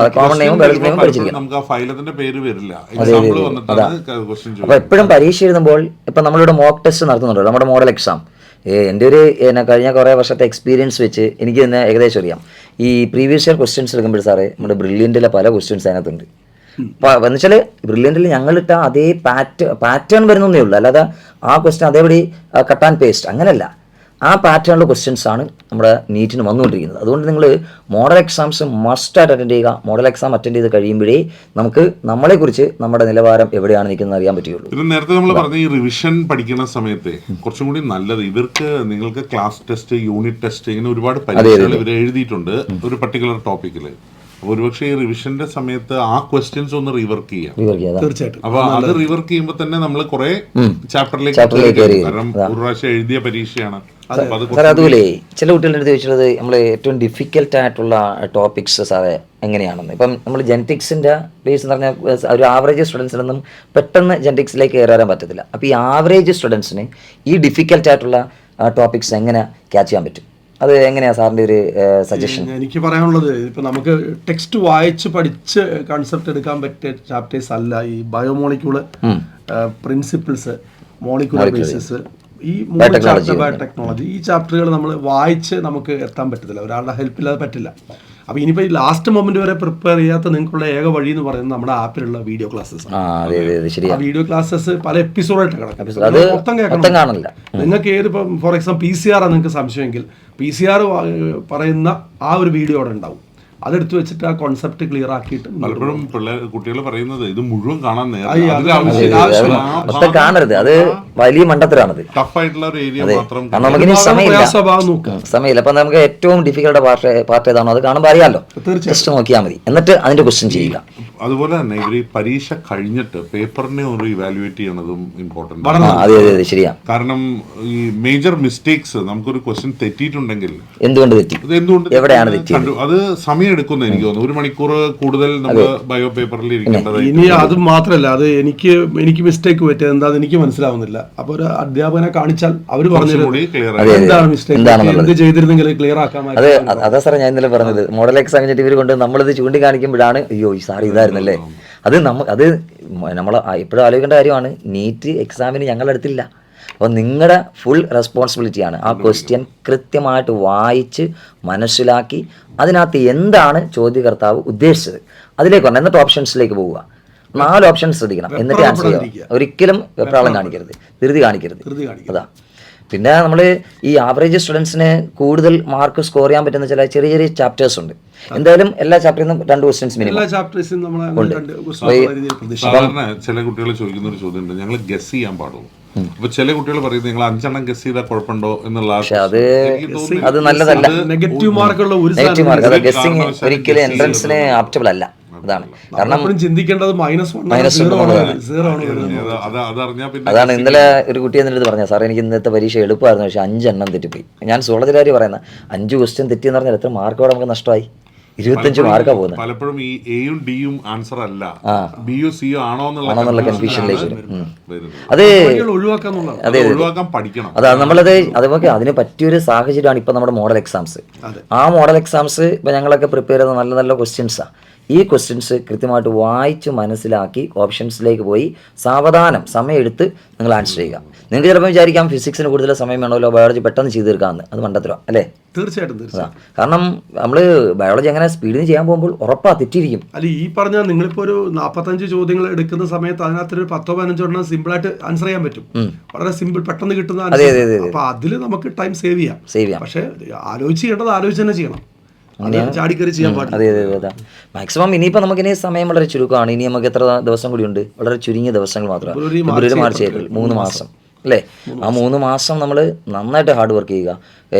നെയിം പഠിച്ചിരിക്കണം. നമുക്ക് ആ ഫയലത്തിന്റെ പേര് വരില്ല. എക്സാമ്പിൾ വന്നിട്ടാണ് ക്വസ്റ്റ്യൻ അപ്പോൾ എപ്പോഴും പരീക്ഷ എഴുതുമ്പോൾ ഇപ്പം നമ്മളിവിടെ മോക്ക് ടെസ്റ്റ് നടത്തുന്നുണ്ടല്ലോ, നമ്മുടെ മോഡൽ എക്സാം. എൻ്റെ ഒരു കഴിഞ്ഞ കുറേ വർഷത്തെ എക്സ്പീരിയൻസ് വെച്ച് എനിക്ക് തന്നെ ഏകദേശം അറിയാം. ഈ പ്രീവിയസ് ഇയർ ക്വസ്റ്റ്യൻസ് എടുക്കുമ്പോൾ സാറേ നമ്മുടെ ബ്രില്യൻറ്റിലെ പല ക്വസ്റ്റ്യൻസ് അതിനകത്തുണ്ട്. അപ്പോൾ എന്ന് വെച്ചാൽ ബ്രില്യൻറ്റിൽ ഞങ്ങളിട്ട അതേ പാറ്റേൺ വരുന്നേ ഉള്ളൂ, അല്ലാതെ ആ ക്വസ്റ്റ്യൻ അതേപടി കട്ട് ആൻഡ് പേസ്റ്റ് അങ്ങനെയല്ല. ആ പാറ്റേണിലുള്ള ക്വസ്റ്റ്യൻസ് ആണ് നമ്മുടെ നീറ്റിന് വന്നുകൊണ്ടിരിക്കുന്നത്. അതുകൊണ്ട് നിങ്ങൾ മോഡൽ എക്സാംസ് മസ്റ്റായിട്ട് അറ്റൻഡ് ചെയ്യുക. മോഡൽ എക്സാം അറ്റൻഡ് ചെയ്ത് കഴിയുമ്പോഴേ നമുക്ക് നമ്മളെക്കുറിച്ച് നമ്മുടെ നിലവാരം എവിടെയാണ് നിൽക്കുന്നത് അറിയാൻ പറ്റുള്ളൂ. പിന്നെ നേരത്തെ നമ്മൾ പറഞ്ഞ ഈ റിവിഷൻ പഠിക്കുന്ന സമയത്ത് കുറച്ചും കൂടി നല്ലത് ഇവർക്ക് നിങ്ങൾക്ക് ക്ലാസ് ടെസ്റ്റ്, യൂണിറ്റ് ടെസ്റ്റ്, ഇങ്ങനെ ഒരുപാട് പരീക്ഷകൾ ഇവർ എഴുതിയിട്ടുണ്ട് ഒരു പർട്ടിക്കുലർ ടോപ്പിക്കിൽ. അപ്പോൾ ഒരുപക്ഷെ ഈ റിവിഷന്റെ സമയത്ത് ആ ക്വസ്റ്റ്യൻസ് ഒന്ന് റിവർക്ക് ചെയ്യാം. തീർച്ചയായിട്ടും. അപ്പൊ അത് റിവർക്ക് ചെയ്യുമ്പോൾ തന്നെ നമ്മൾ കുറെ ചാപ്റ്ററിലേക്ക്, കാരണം ഒരു പ്രാവശ്യം എഴുതിയ പരീക്ഷയാണ്. സാറേ അതുപോലെ ചില കുട്ടികളുടെ അടുത്ത് ചോദിച്ചത് നമ്മൾ ഏറ്റവും ഡിഫിക്കൽട്ട് ആയിട്ടുള്ള ടോപ്പിക്സ് സാറേ എങ്ങനെയാണെന്ന്. ഇപ്പം നമ്മൾ ജെനറ്റിക്സിൻ്റെ ബേസ് എന്ന് പറഞ്ഞാൽ ഒരു ആവറേജ് സ്റ്റുഡൻസിനൊന്നും പെട്ടെന്ന് ജെനറ്റിക്സിലേക്ക് കയറാൻ പറ്റത്തില്ല. അപ്പോൾ ഈ ആവറേജ് സ്റ്റുഡൻസിന് ഈ ഡിഫിക്കൽട്ട് ആയിട്ടുള്ള ടോപ്പിക്സ് എങ്ങനെ ക്യാച്ച് ചെയ്യാൻ പറ്റും? അത് എങ്ങനെയാണ് സാറിൻ്റെ ഒരു സജഷൻ? എനിക്ക് പറയാനുള്ളത്, ഇപ്പം നമുക്ക് ടെക്സ്റ്റ് വായിച്ച് പഠിച്ച് കൺസെപ്റ്റ് എടുക്കാൻ പറ്റിയ ചാപ്റ്റേഴ്സ് അല്ല ഈ ബയോമോളിക്യൂള്, പ്രിൻസിപ്പിൾസ്, മോളിക്യൂലർ ബേസിസ്, ഈ ബയോടെക്നോളജി. ഈ ചാപ്റ്ററുകൾ നമ്മൾ വായിച്ച് നമുക്ക് എത്താൻ പറ്റത്തില്ല, ഒരാളുടെ ഹെൽപ്പ് ഇല്ലാതെ പറ്റില്ല. അപ്പോൾ ഇനിയിപ്പോൾ ഈ ലാസ്റ്റ് മൊമെന്റ് വരെ പ്രിപ്പയർ ചെയ്യാത്ത നിങ്ങൾക്കുള്ള ഏക വഴി എന്ന് പറയുന്നത് നമ്മുടെ ആപ്പിലുള്ള വീഡിയോ ക്ലാസ്സസ്. ആ വീഡിയോ ക്ലാസ്സസ് പല എപ്പിസോഡായിട്ട് കിടക്കും, മൊത്തം കേൾക്കണം. നിങ്ങൾക്ക് ഏത് ഇപ്പം ഫോർ എക്സാമ്പിൾ PCR നിങ്ങൾക്ക് സംശയമെങ്കിൽ PCR പറയുന്ന ആ ഒരു വീഡിയോ അവിടെ ഉണ്ടാവും. അതെടുത്ത് വെച്ചിട്ട് ആ കോൺസെപ്റ്റ് ക്ലിയർ ആക്കിയിട്ട് പലപ്പോഴും കുട്ടികൾ പറയുന്നത് ഇത് മുഴുവൻ കാണാൻ കാണരുത്, അത് വലിയ മണ്ടത്തരാണത്. ടഫായിട്ടുള്ള ഒരു ഏരിയ മാത്രം. നമുക്കിനി സമയമില്ല. അപ്പൊ നമുക്ക് ഏറ്റവും ഡിഫിക്കൽട്ട് പാർട്ട് ഏതാണോ അത് കാണുമ്പോൾ അറിയാമല്ലോ, ജസ്റ്റ് നോക്കിയാൽ മതി, എന്നിട്ട് അതിന്റെ ക്വസ്റ്റ്യൻ ചെയ്യുക. അതുപോലെ തന്നെ ഇവർ ഈ പരീക്ഷ കഴിഞ്ഞിട്ട് പേപ്പറിനെ ഒരു ഇവാലുവേറ്റ് ചെയ്യണതും ഇമ്പോർട്ടന്റ്. അതെ അതെ ശരിയാ. കാരണം ഈ മേജർ മിസ്റ്റേക്സ്, നമുക്കൊരു ക്വസ്റ്റ്യൻ തെറ്റിയിട്ടുണ്ടെങ്കിൽ എന്തുകൊണ്ട് തെറ്റി, എവിടെയാണ് തെറ്റിയത്, അത് സമയം എടുക്കുന്നു. എനിക്ക് തോന്നുന്നു 1 മണിക്കൂർ കൂടുതൽ നമ്മൾ ബയോ പേപ്പറിൽ ഇരിക്കേണ്ടത്. ഇനി അത് മാത്രമല്ല, അത് എനിക്ക് മിസ്റ്റേക്ക് പറ്റിയത് എന്താണെന്ന് എനിക്ക് മനസ്സിലാവുന്നില്ല. അപ്പൊ ഒരു അധ്യാപകനെ കാണിച്ചാൽ അവർ പറഞ്ഞു എന്താണ് മിസ്റ്റേക്ക്, എന്ത് ചെയ്തിരുന്നെങ്കിൽ ക്ലിയർ ആക്കാൻ. അതാ സാറേ ഞാൻ ഇന്നലെ പറഞ്ഞത്, മോഡൽ എക്സാം കഴിഞ്ഞിട്ട് ഇവർ കൊണ്ട് നമ്മളിത് ചൂണ്ടിക്കാണിക്കുമ്പോഴാണ് അയ്യോ ഈ സാർ ഇതായിരുന്നല്ലേ. അത് നമ്മൾ എപ്പോഴും ആലോചിക്കേണ്ട കാര്യമാണ്. നീറ്റ് എക്സാമിന് ഞങ്ങളെടുത്തില്ല. അപ്പോൾ നിങ്ങളുടെ ഫുൾ റെസ്പോൺസിബിലിറ്റിയാണ് ആ ക്വസ്റ്റ്യൻ കൃത്യമായിട്ട് വായിച്ച് മനസ്സിലാക്കി അതിനകത്ത് എന്താണ് ചോദ്യകർത്താവ് ഉദ്ദേശിച്ചത് അതിലേക്ക് വരണം. എന്നിട്ട് ഓപ്ഷൻസിലേക്ക് പോവുക. 4 ഓപ്ഷൻസ് ശ്രദ്ധിക്കണം, എന്നിട്ട് ആൻസർ ചെയ്യുക. ഒരിക്കലും വെപ്രാളം കാണിക്കരുത്, ധൃതി കാണിക്കരുത്. അതാ. പിന്നെ നമ്മൾ ഈ ആവറേജ് സ്റ്റുഡൻസിന് കൂടുതൽ മാർക്ക് സ്കോർ ചെയ്യാൻ പറ്റുന്ന ചില ചെറിയ ചെറിയ ചാപ്റ്റേഴ്സ് ഉണ്ട്. എന്തായാലും എല്ലാ ചാപ്റ്ററിനും 2 ക്വസ്റ്റ്യൻസ് മിനിമം ഉണ്ട്. സാധാരണ ചില കുട്ടികൾ ചോദിക്കുന്ന ഒരു ചോദ്യം ഉണ്ട്, ഞങ്ങൾ ഗസ് ചെയ്യാൻ പാടുള്ളൂ. അപ്പൊ ചില കുട്ടികൾ പറയുന്നത് നിങ്ങൾ 5 എണ്ണം ഗസ് ചെയ്താൽ കുഴപ്പമുണ്ടോ എന്നുള്ള. അത് നല്ലതല്ല. നെഗറ്റീവ് മാർക്കുള്ള ഒരു ഗസ്സിങ് ഒരിക്കലും എൻട്രൻസിന് ആപ്റ്റബിൾ അല്ല. അതാണ് കാരണം ചിന്തിക്കേണ്ടത് അതാണ്. ഇന്നലെ ഒരു കുട്ടി എന്നിട്ട് പറഞ്ഞ സാറേ എനിക്ക് ഇന്നത്തെ പരീക്ഷ എളുപ്പമായിരുന്നു, പക്ഷെ 5 എണ്ണം തെറ്റിപ്പോയി. ഞാൻ സുവോളജി കാര്യം പറയുന്ന 5 ക്വസ്റ്റ്യൻ തെറ്റിയെന്ന് പറഞ്ഞാൽ എത്ര മാർക്കോടെ നമുക്ക് നഷ്ടമായി? 25 മാർക്കാ പോകുന്നത്. പലപ്പോഴും ഈ എയും ഡിയും ആൻസർ അല്ല, ബിയും സിയും ആണോ എന്നുള്ള കൺഫ്യൂഷനിലേക്ക് വരും. അത് ഒഴിവാക്കാൻ പഠിക്കണം. അതാ നമ്മളത് നമുക്ക് അതിന് പറ്റിയൊരു സാഹചര്യമാണ് ഇപ്പൊ നമ്മുടെ മോഡൽ എക്സാംസ്. ആ മോഡൽ എക്സാംസ് ഇപ്പൊ ഞങ്ങളൊക്കെ പ്രിപ്പയർ ചെയ്ത നല്ല നല്ല ക്വസ്റ്റ്യൻസാണ്. ഈ ക്വസ്റ്റ്യൻസ് കൃത്യമായിട്ട് വായിച്ച് മനസ്സിലാക്കി ഓപ്ഷൻസിലേക്ക് പോയി സാവധാനം സമയമെടുത്ത് നിങ്ങൾ ആൻസർ ചെയ്യുക. നിങ്ങൾക്ക് ചിലപ്പോൾ വിചാരിക്കാം ഫിസിക്സിന് കൂടുതൽ സമയം വേണമല്ലോ, ബയോളജി പെട്ടെന്ന് ചെയ്ത് തീർക്കാമെന്ന്. അത് മണ്ടത്തരം അല്ലേ? തീർച്ചയായിട്ടും. കാരണം നമ്മൾ ബയോളജി അങ്ങനെ സ്പീഡിന് ചെയ്യാൻ പോകുമ്പോൾ ഉറപ്പാ തെറ്റിയിരിക്കും. അല്ല ഈ പറഞ്ഞ നിങ്ങളിപ്പോൾ ഒരു 45 ചോദ്യങ്ങൾ എടുക്കുന്ന സമയത്ത് അതിനകത്തൊരു 10-15 എണ്ണം സിമ്പിൾ ആയിട്ട് ആൻസർ ചെയ്യാൻ പറ്റും. വളരെ സിമ്പിൾ, പെട്ടെന്ന് കിട്ടുന്ന. അപ്പൊ അതിൽ നമുക്ക് ടൈം സേവ് ചെയ്യാം. പക്ഷെ ആലോചിച്ച് ചെയ്യേണ്ടത് ആലോചിച്ച് തന്നെ ചെയ്യണം. മാക്സിമം ഇനിയിപ്പോൾ നമുക്കിനി സമയം വളരെ ചുരുക്കമാണ്. ഇനി നമുക്ക് എത്ര ദിവസം കൂടിയുണ്ട്? വളരെ ചുരുങ്ങിയ ദിവസങ്ങൾ മാത്രമാണ്. ഫെബ്രുവരി, മാർച്ച്, ഏപ്രിൽ 3 മാസം അല്ലേ? ആ 3 മാസം നമ്മൾ നന്നായിട്ട് ഹാർഡ് വർക്ക് ചെയ്യുക.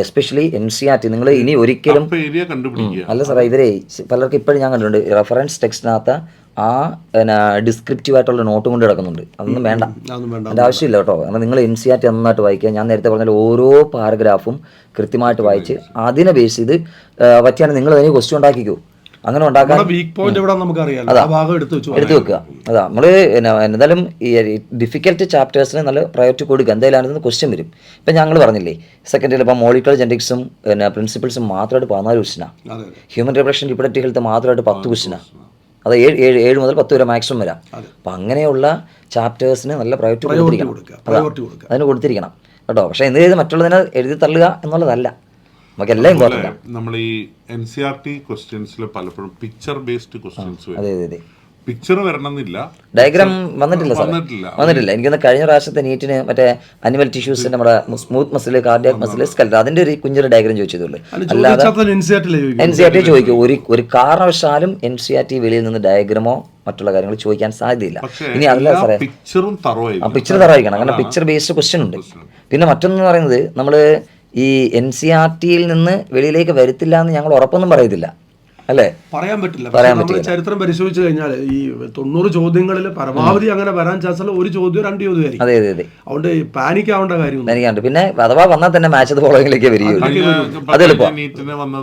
എസ്പെഷ്യലി NCERT നിങ്ങൾ ഇനി ഒരിക്കലും അല്ല സാറേ, ഇവരെ പലർക്കും ഇപ്പോഴും ഞാൻ കണ്ടിട്ടുണ്ട് റെഫറൻസ് ടെക്സ്റ്റിനകത്ത് ആ ഡിസ്ക്രിപ്റ്റീവ് ആയിട്ടുള്ള നോട്ട് കൊണ്ട് കിടക്കുന്നുണ്ട്. അതൊന്നും വേണ്ട, അതിൻ്റെ ആവശ്യമില്ല കേട്ടോ. കാരണം നിങ്ങൾ NCERT നന്നായിട്ട് വായിക്കുക. ഞാൻ നേരത്തെ പറഞ്ഞാൽ ഓരോ പാരഗ്രാഫും കൃത്യമായിട്ട് വായിച്ച് അതിനെ ബേസ് ചെയ്ത് പറ്റിയാണ് നിങ്ങൾ അതിന് ക്വസ്റ്റ്യൻ ഉണ്ടാക്കിക്കോ. അങ്ങനെ ഉണ്ടാക്കാൻ വീക്ക് പോയിന്റ് എവിടെ നമുക്ക് അറിയാം, ആ ഭാഗം എടുത്തു വെക്കുക. അതാ നമ്മൾ എന്തായാലും ഈ ഡിഫിക്കൽട്ട് ചാപ്റ്റേഴ്സിന് നല്ല പ്രയോറിറ്റി കൊടുക്കുക. എന്തായാലും ക്വസ്റ്റ്യൻ വരും. ഇപ്പം ഞങ്ങൾ പറഞ്ഞില്ലേ സെക്കൻഡിൽ ഇപ്പം മോളിക്കുലർ ജെനറ്റിക്സും പിന്നെ പ്രിൻസിപ്പിൾസും മാത്രമായിട്ട് 14 ക്വസ്റ്റിനാണ്. ഹ്യൂമൻ റിപ്രഡക്ഷൻ റിപ്രഡക്റ്റീവ് ഹെൽത്ത് മാത്രമായിട്ട് 10 ക്വസ്റ്റിനാണ്. അത് 7 മുതൽ 10 വരെ മാക്സിമം വരാം. അപ്പം അങ്ങനെയുള്ള ചാപ്റ്റേഴ്സിന് നല്ല പ്രയോറിറ്റി കൊടുത്തിരിക്കണം. അതിന് കൊടുത്തിരിക്കണം കേട്ടോ. പക്ഷേ എന്ത് ചെയ്ത് മറ്റുള്ളതിനെ എഴുതി തള്ളുക എന്നുള്ളതല്ല, നമുക്ക് എല്ലാം ഇമ്പോർട്ടൻ്റ്. നമ്മൾ ഈ NCERT ക്വസ്റ്റ്യൻസിൽ പലപ്പോഴും പിക്ചർ ബേസ്ഡ് ക്വസ്റ്റ്യൻസ് അതെ അതെ അതെ. പിക്ചർ വരണമെന്നില്ല, ഡയഗ്രാം വന്നിട്ടില്ല സാർ, വന്നിട്ടില്ല. എനിക്കൊന്ന് കഴിഞ്ഞ പ്രാവശ്യത്തെ നീറ്റിന് മറ്റേ അനിമൽ ടിഷ്യൂസിന്റെ നമ്മുടെ smooth muscle, cardiac muscle, skeleton, അതിന്റെ ഒരു കുഞ്ഞൊരു ഡയഗ്രാം ചോദിച്ചതുള്ളൂ. അല്ലാതെ NCERT ചോദിക്കും. ഒരു കാരണവശാലും NCERT വെളിയിൽ നിന്ന് ഡയഗ്രാമോ മറ്റുള്ള കാര്യങ്ങൾ ചോദിക്കാൻ സാധ്യതയില്ല. ഇനി അതല്ല സാറേ, പിക്ചർ തറവായിരിക്കണം. കാരണം പിക്ചർ ബേസ്ഡ് ക്വസ്റ്റ്യൻ ഉണ്ട്. പിന്നെ മറ്റൊന്ന് പറയുന്നത്, നമ്മൾ ഈ NCERT-യിൽ നിന്ന് വെളിയിലേക്ക് വരുത്തില്ല എന്ന് ഞങ്ങൾ ഉറപ്പൊന്നും പറയത്തില്ല, അല്ലേ? പറയാൻ പറ്റില്ല. നമ്മൾ ചരിത്രം പരിശോധിച്ചു കഴിഞ്ഞാൽ ഈ 90 ചോദ്യങ്ങളിൽ പരമാവധി അങ്ങനെ വരാൻ ചാൻസ് ഒരു ചോദ്യം 2 ചോദ്യമായിരിക്കും. അതെ അതെ അതെ. അതുകൊണ്ട് പാനിക് ആവേണ്ട കാര്യം. പിന്നെ അഥവാ വന്നാൽ തന്നെ മാച്ച് ദ ഫോളോയിങ്ങിലേക്ക് വരികയുള്ളൂ. അത് എളുപ്പം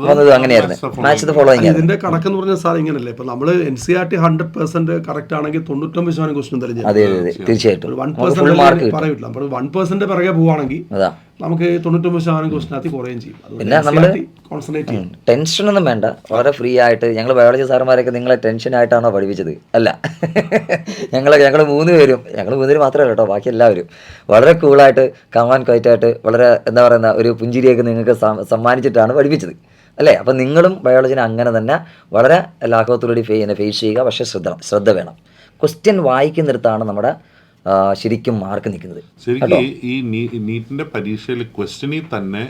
വന്നത് അങ്ങനെയായിരുന്നു, മാച്ച് ദ ഫോളോയിങ്. ഇതിന്റെ കണക്കെന്ന് പറഞ്ഞാൽ സാർ ഇങ്ങനല്ലേ, ഇപ്പൊ നമ്മൾ NCERT 100% കറക്റ്റ് ആണെങ്കിൽ 99% ക്വസ്റ്റ്യൻ തെളിഞ്ഞു. അതെ അതെ തീർച്ചയായിട്ടും 1% പറയില്ല. നമ്മൾ 1% പിറകെ പോവാണെങ്കിൽ നമുക്ക് 99% ക്വസ്റ്റിനകത്ത് കുറയുകയും ചെയ്യും. പിന്നെ നമ്മൾ ടെൻഷനൊന്നും വേണ്ട, വളരെ ഫ്രീ ആയിട്ട്. ഞങ്ങൾ ബയോളജി സാറന്മാരൊക്കെ നിങ്ങളെ ടെൻഷനായിട്ടാണോ പഠിപ്പിച്ചത്? അല്ല, ഞങ്ങൾ 3 പേരും, ഞങ്ങൾ 3 പേര് മാത്രമല്ല കേട്ടോ, ബാക്കി എല്ലാവരും വളരെ കൂളായിട്ട് കമാൻ ക്വൈറ്റായിട്ട് വളരെ എന്താ പറയുന്ന ഒരു പുഞ്ചിരിയൊക്കെ നിങ്ങൾക്ക് സമ്മാനിച്ചിട്ടാണ് പഠിപ്പിച്ചത്, അല്ലേ? അപ്പം നിങ്ങളും ബയോളജിനെ അങ്ങനെ തന്നെ വളരെ ലാഘവത്തോടുകൂടി ഫേസ് ചെയ്യുക. പക്ഷേ ശ്രദ്ധ വേണം. ക്വസ്റ്റ്യൻ വായിക്കുന്നിടത്താണ് നമ്മുടെ ശരിക്കും മാർക്ക് നിൽക്കുന്നത്. ശരിക്കും ഈ നീറ്റിന്റെ പരീക്ഷയിൽ ക്വസ്റ്റ്യനിൽ തന്നെ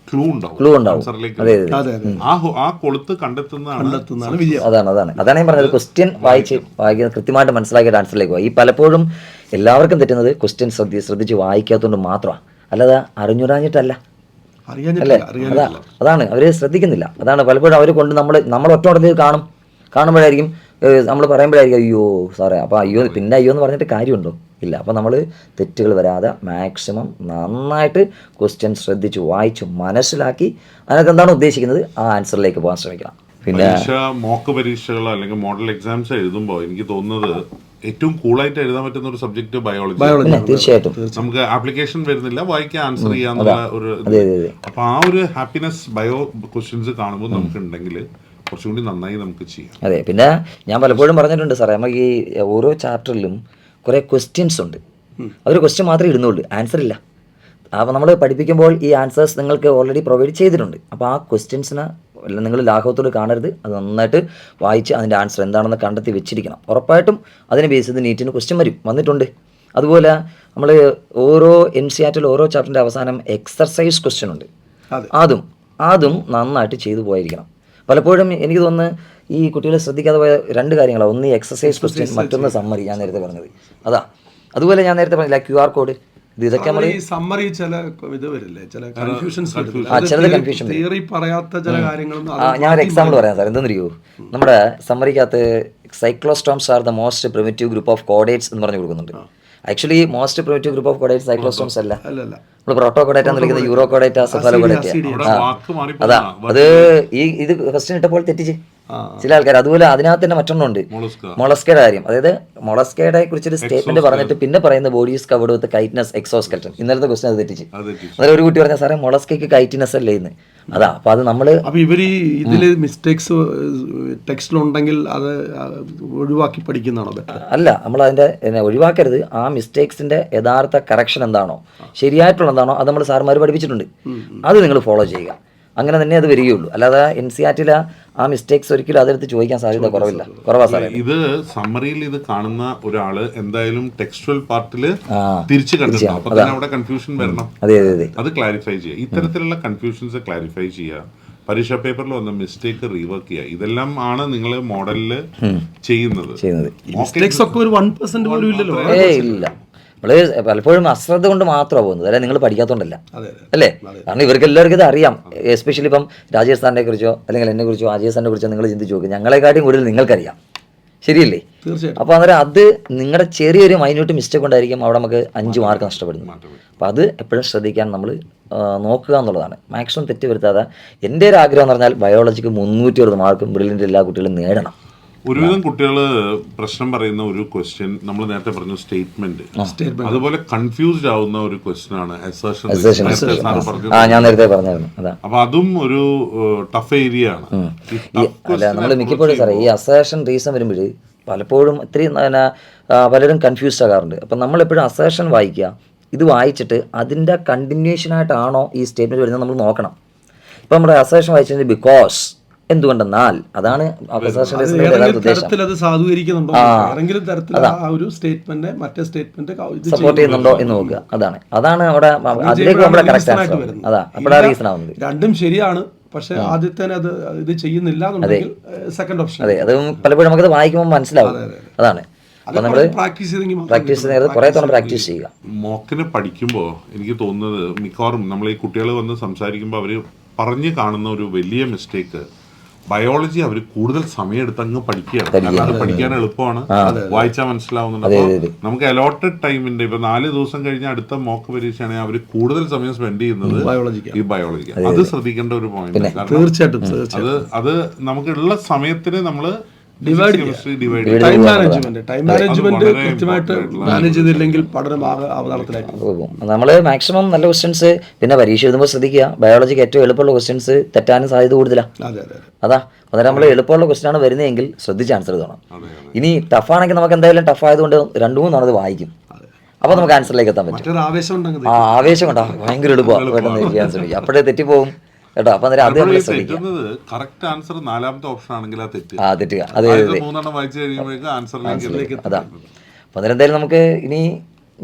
ക്ലൂ ഉണ്ടാവും. ആ കൊളുത്ത് കണ്ടെത്തുന്നതാണ് വിജയം. അതാണ് ഞാൻ പറഞ്ഞത്. ക്വസ്റ്റ്യൻ വായിക്കുന്നത് കൃത്യമായിട്ട് മനസ്സിലാക്കിയിട്ട് ആൻസറിലേക്ക് പോയി. ഈ പലപ്പോഴും എല്ലാവർക്കും തെറ്റുന്നത് ക്വസ്റ്റ്യൻ ശ്രദ്ധിച്ച് വായിക്കാത്തതുകൊണ്ട് മാത്രമാണ്, അല്ലാതെ അറിഞ്ഞുരാഞ്ഞിട്ടല്ല, അല്ലേ? അതാണ് അവർ ശ്രദ്ധിക്കുന്നില്ല. അതാണ് പലപ്പോഴും അവർ കൊണ്ട് നമ്മൾ ഒറ്റ കാണുമ്പോഴായിരിക്കും നമ്മൾ പറയുമ്പോഴായിരിക്കും അയ്യോ സാറേ, അപ്പോൾ അയ്യോ എന്ന് പറഞ്ഞിട്ട് കാര്യമുണ്ടോ? ഇല്ല. അപ്പോൾ നമ്മൾ തെറ്റുകൾ വരാതെ മാക്സിമം നന്നായിട്ട് ക്വസ്റ്റ്യൻ ശ്രദ്ധിച്ച് വായിച്ച് മനസ്സിലാക്കി അതിനകത്ത് എന്താണ് ഉദ്ദേശിക്കുന്നത് ആ ആൻസറിലേക്ക് പോകാൻ ശ്രമിക്കണം. പിന്നെ മോക്ക് പരീക്ഷകൾ അല്ലെങ്കിൽ മോഡൽ എക്സാംസ് എഴുതുമ്പോൾ എനിക്ക് തോന്നുന്നത് ഏറ്റവും കൂളായിട്ട് എഴുതാൻ പറ്റുന്ന ഒരു സബ്ജക്ട് ബയോളജി. തീർച്ചയായിട്ടും നമുക്ക് ആപ്ലിക്കേഷൻ വരുന്നില്ല, വായിക്കാൻ ആൻസർ ചെയ്യാന്നുള്ള ഒരു. അപ്പൊ ആ ഒരു ഹാപ്പിനെസ് ബയോ ക്വസ്റ്റ്യൻസ് കാണുമ്പോൾ നമുക്ക് ഉണ്ടെങ്കിൽ കുറച്ചും കൂടി നന്നായി നമുക്ക് ചെയ്യാം. അതെ. പിന്നെ ഞാൻ പലപ്പോഴും പറഞ്ഞിട്ടുണ്ട് സാറേ, നമുക്ക് ഈ ഓരോ ചാപ്റ്ററിലും കുറേ ക്വസ്റ്റ്യൻസ് ഉണ്ട്. അവർ ക്വസ്റ്റ്യൻ മാത്രമേ ഇടുന്നുള്ളൂ, ആൻസർ ഇല്ല. അപ്പോൾ നമ്മൾ പഠിപ്പിക്കുമ്പോൾ ഈ ആൻസേഴ്സ് നിങ്ങൾക്ക് ഓൾറെഡി പ്രൊവൈഡ് ചെയ്തിട്ടുണ്ട്. അപ്പോൾ ആ ക്വസ്റ്റ്യൻസിന് നിങ്ങൾ ലാഘവത്തോട് കാണരുത്. അത് നന്നായിട്ട് വായിച്ച് അതിൻ്റെ ആൻസർ എന്താണെന്ന് കണ്ടെത്തി വെച്ചിരിക്കണം. ഉറപ്പായിട്ടും അതിനെ ബേസ് ചെയ്ത് നീറ്റിന് ക്വസ്റ്റ്യൻ വന്നിട്ടുണ്ട്. അതുപോലെ നമ്മൾ ഓരോ NCERT ഓരോ ചാപ്റ്ററിൻ്റെ അവസാനം എക്സർസൈസ് ക്വസ്റ്റ്യൻ ഉണ്ട്. അതും നന്നായിട്ട് ചെയ്തു പോയിരിക്കണം. പലപ്പോഴും എനിക്ക് തോന്നുന്നു ഈ കുട്ടികളെ ശ്രദ്ധിക്കാതെ പോയ 2 കാര്യങ്ങളാണ്. ഒന്ന് ഈ എക്സസൈസ് ക്വസ്റ്റ്യൻ, മറ്റൊന്ന് സമ്മറി. ഞാൻ നേരത്തെ പറഞ്ഞത് അതുപോലെ ഞാൻ നേരത്തെ പറഞ്ഞില്ല QR കോഡ്. ഇതൊക്കെ നമ്മൾ സമ്മറി ചില ഇത് വരില്ലേ, ചില കൺഫ്യൂഷൻസ് തിയറി പറയാത്ത ചില കാര്യങ്ങളും. ഞാൻ ഒരു എക്സാമ്പിൾ പറയാം സാർ. എന്തെന്നറിയോ, നമ്മുടെ സമ്മറിക്കകത്ത് cyclostomes are the most primitive group of chordates എന്ന് പറഞ്ഞു കൊടുക്കുന്നുണ്ട്. Actually most primitive group of chordates cyclostomes അല്ല, നമ്മൾ പ്രോട്ടോകോഡേറ്റ എന്ന് വിളിക്കുന്നത് യൂറോകോഡേറ്റ, സെഫാലോകോഡേറ്റ. അത് ഇത് ക്വസ്റ്റ്യൻ ഇട്ടപ്പോൾ തെറ്റിച്ച് ചില ആൾക്കാർ. അതുപോലെ അതിനകത്ത് തന്നെ മറ്റൊന്നുണ്ട്, മൊളസ്കയുടെ കാര്യം. അതായത് മൊളസ്കയുടെ കുറിച്ചൊരു സ്റ്റേറ്റ്മെന്റ് പറഞ്ഞിട്ട് പിന്നെ പറയുന്ന body is covered with കൈറ്റ്നസ് exoskeleton. ഇന്നലത്തെ ക്വസ്റ്റ്യൻ അത് തെറ്റിച്ച്. അതായത് ഒരു കുട്ടി പറഞ്ഞ സാറേ മൊളസ്കയ്ക്ക് കൈറ്റ്നസ് അല്ലേ ഇന്ന്. അപ്പൊ അത് നമ്മള് ഇവര് ഇതില് മിസ്റ്റേക്സ് ടെക്സ്റ്റിലുണ്ടെങ്കിൽ അത് ഒഴിവാക്കി പഠിക്കുന്നതാണോ? അല്ല, നമ്മൾ അതിന്റെ ഒഴിവാക്കരുത്. ആ മിസ്റ്റേക്സിന്റെ യഥാർത്ഥ കറക്ഷൻ എന്താണോ, ശരിയായിട്ടുള്ളതാണോ, അത് നമ്മൾ സാർമാർ പഠിപ്പിച്ചിട്ടുണ്ട്. അത് നിങ്ങൾ ഫോളോ ചെയ്യുക. അങ്ങനെ തന്നെ അത് വരികയുള്ളൂ. അല്ലാതെ NCERT ആ മിസ്റ്റേക്സ് ഒരിക്കലും അതെടുത്ത് ചോദിക്കാൻ സാധ്യത കുറവാ സാറേ. ഇത് സമ്മറിയിൽ ഇത് കാണുന്ന ഒരാള് എന്തായാലും ടെക്സ്റ്റുവൽ പാർട്ടിൽ തിരിച്ചു കണ്ടിട്ടുണ്ടാവും. അപ്പൊ തന്നെ അവിടെ കൺഫ്യൂഷൻ വരണം. അത് ക്ലാരിഫൈ ചെയ്യുക. ഇത്തരത്തിലുള്ള കൺഫ്യൂഷൻസ് ക്ലാരിഫൈ ചെയ്യുക. പരീക്ഷാ പേപ്പറിൽ വന്ന മിസ്റ്റേക്ക് റീവർക്ക് ചെയ്യുക. ഇതെല്ലാം ആണ് നിങ്ങൾ മോഡലില് ചെയ്യുന്നത്. മിസ്റ്റേക്സ് ഒക്കെ ഒരു 1% പോലും ഇല്ലല്ലോ. ഇല്ല, നമ്മൾ പലപ്പോഴും അശ്രദ്ധ കൊണ്ട് മാത്രമാണ് പോകുന്നത്, അല്ലെ നിങ്ങൾ പഠിക്കാത്തതുകൊണ്ടല്ല, അല്ലേ? കാരണം ഇവർക്ക് എല്ലാവർക്കും ഇത് അറിയാം. എസ്പെഷ്യലി ഇപ്പം രാജേഷ് സാറിനെ കുറിച്ചോ അല്ലെങ്കിൽ എന്നെ കുറിച്ചോ അജയ് സാറിനെ കുറിച്ചോ നിങ്ങൾ ചിന്തിച്ച് നോക്കുക. ഞങ്ങളെക്കാട്ടും കൂടുതൽ നിങ്ങൾക്കറിയാം, ശരിയല്ലേ? തീർച്ചയായിട്ടും. അപ്പോൾ അന്നേരം അത് നിങ്ങളുടെ ചെറിയൊരു മൈന്യൂട്ട് മിസ്റ്റേക്ക് കൊണ്ടായിരിക്കും അവിടെ നമുക്ക് 5 മാർക്ക് നഷ്ടപ്പെടുന്നത്. അപ്പോൾ അത് എപ്പോഴും ശ്രദ്ധിക്കാൻ നമ്മൾ നോക്കുക എന്നുള്ളതാണ്. മാക്സിമം തെറ്റ് വരുത്താതെ. എൻ്റെ ഒരു ആഗ്രഹം എന്ന് പറഞ്ഞാൽ ബയോളജിക്ക് 360 മാർക്കും ബ്രില്യൻ്റ് എല്ലാ കുട്ടികളും നേടണം. ഒരുവിധം കുട്ടികൾ പ്രശ്നം പറയുന്ന ഒരു ക്വസ്റ്റ്യൻ നമ്മൾ നേരത്തെ പറഞ്ഞു സ്റ്റേറ്റ്മെന്റ്, അതുപോലെ കൺഫ്യൂസ്ഡ് ആവുന്ന ഒരു ക്വസ്റ്റ്യൻ ആണ് assertion. ഞാൻ നേരത്തെ പറഞ്ഞായിരുന്നു. അതാ, അപ്പൊ അതും ഒരു ടഫ് ഏരിയ ആണ്. അല്ല, നമ്മൾ മിക്കപ്പോഴും സാറേ ഈ അസേഷൻ റീസൺ വരുമ്പോൾ പലപ്പോഴും ഇത്രയും പലരും കൺഫ്യൂസ്ഡ് ആകാറുണ്ട്. അപ്പം നമ്മളെപ്പോഴും അസേഷൻ വായിക്കുക, ഇത് വായിച്ചിട്ട് അതിൻ്റെ കണ്ടിന്യൂഷനായിട്ടാണോ ഈ സ്റ്റേറ്റ്മെൻറ്റ് വരുന്നത് നമ്മൾ നോക്കണം. ഇപ്പം നമ്മുടെ അസേഷൻ വായിച്ചത് ബിക്കോസ് എന്തുകൊണ്ടെന്നാൽ അതാണ് അസേഷൻ ഉദ്ദേശം. അത് സാധൂകരിക്കുന്നുണ്ടോ, ഏതെങ്കിലും തരത്തിൽ ആ ഒരു സ്റ്റേറ്റ്മെന്റ് മറ്റേ സ്റ്റേറ്റ്മെന്റ് സപ്പോർട്ട് ചെയ്യുന്നുണ്ടോ എന്ന് നോക്കുക. അതാണ് അവിടെ അതിലേക്ക് നമ്മുടെ കറക്റ്റ് ആൻസർ. അതാ അപ്പോഴാണ് റീസൺ ആവുന്നത്. രണ്ടും ശരിയാണ്, പക്ഷെ ആദ്യത്തെ അത് ഇത് ചെയ്യുന്നില്ല എന്നുണ്ടെങ്കിൽ സെക്കൻഡ് ഓപ്ഷൻ. അതെ, അത് പലപ്പോഴും നമുക്കത് വായിക്കുമ്പോൾ മനസ്സിലാവും. അതാണ് അപ്പോൾ നമ്മൾ പ്രാക്ടീസ് ചെയ്ത് കുറേ തവണ പ്രാക്ടീസ് ചെയ്യുക. മോക്കിന് പഠിക്കുമ്പോൾ എനിക്ക് തോന്നുന്നത് മിക്കവാറും നമ്മൾ ഈ കുട്ടികൾ വന്ന് സംസാരിക്കുമ്പോൾ അവർ പറഞ്ഞു കാണുന്ന ഒരു വലിയ മിസ്റ്റേക്ക്, ബയോളജി അവർ കൂടുതൽ സമയം എടുത്ത് അങ്ങ് പഠിക്കുകയാണ്. കാരണം അത് പഠിക്കാൻ എളുപ്പമാണ്, വായിച്ചാൽ മനസ്സിലാവുന്നുണ്ട്. അപ്പോൾ നമുക്ക് അലോട്ടഡ് ടൈമിന്റെ ഇപ്പൊ 4 ദിവസം കഴിഞ്ഞ അടുത്ത മോക്ക് പരീക്ഷയാണെങ്കിൽ അവർ കൂടുതൽ സമയം സ്പെൻഡ് ചെയ്യുന്നത് ഈ ബയോളജി. അത് ശ്രദ്ധിക്കേണ്ട ഒരു പോയിന്റ്. തീർച്ചയായിട്ടും അത് നമുക്കുള്ള സമയത്തിന് നമ്മള് ടൈം മാനേജ്മെന്റ് കൃത്യമായിട്ട് മാനേജ് ചെയ്തില്ലെങ്കിൽ പഠനം അവതാളത്തിലായിട്ട് പോകും. നമ്മൾ മാക്സിമം നല്ല ക്വസ്റ്റ്യൻസ്, പിന്നെ പരീക്ഷ എഴുതുമ്പോൾ ശ്രദ്ധിക്കുക, ബയോളജിക്ക് ഏറ്റവും എളുപ്പമുള്ള ക്വസ്റ്റ്യൻസ് തെറ്റാനും സാധ്യത കൂടുതലാണ്. അതാ, അന്നേരം നമ്മൾ എളുപ്പമുള്ള ക്വസ്റ്റ്യൻ ആണ് വരുന്നതെങ്കിൽ ശ്രദ്ധിച്ച് ആൻസർ എഴുതണം. ഇനി ടഫാണെങ്കിൽ നമുക്ക് എന്തായാലും ടഫ് ആയതുകൊണ്ട് 2-3 തവണ വായിക്കും, അപ്പോൾ നമുക്ക് ആൻസറിലേക്ക് എത്താൻ പറ്റും. ആവേശം കൊണ്ടാ ഭയങ്കര എളുപ്പമാണ് പെട്ടെന്ന് ചെയ്യാൻ ശ്രമിക്കുക, അപ്പോഴേ തെറ്റിപ്പോകും കേട്ടോ. അപ്പൊ അത് നമ്മൾ ശ്രദ്ധിക്കുക. കറക്റ്റ് ആൻസർ 4ാമത്തെ ഓപ്ഷൻ ആണെങ്കിൽ തെറ്റുക. അതെ, 3 വായിച്ചു കഴിയുമ്പോഴേക്കും ആൻസറിലേക്ക്. അതാ, അപ്പൊ അതിന് എന്തായാലും നമുക്ക് ഇനി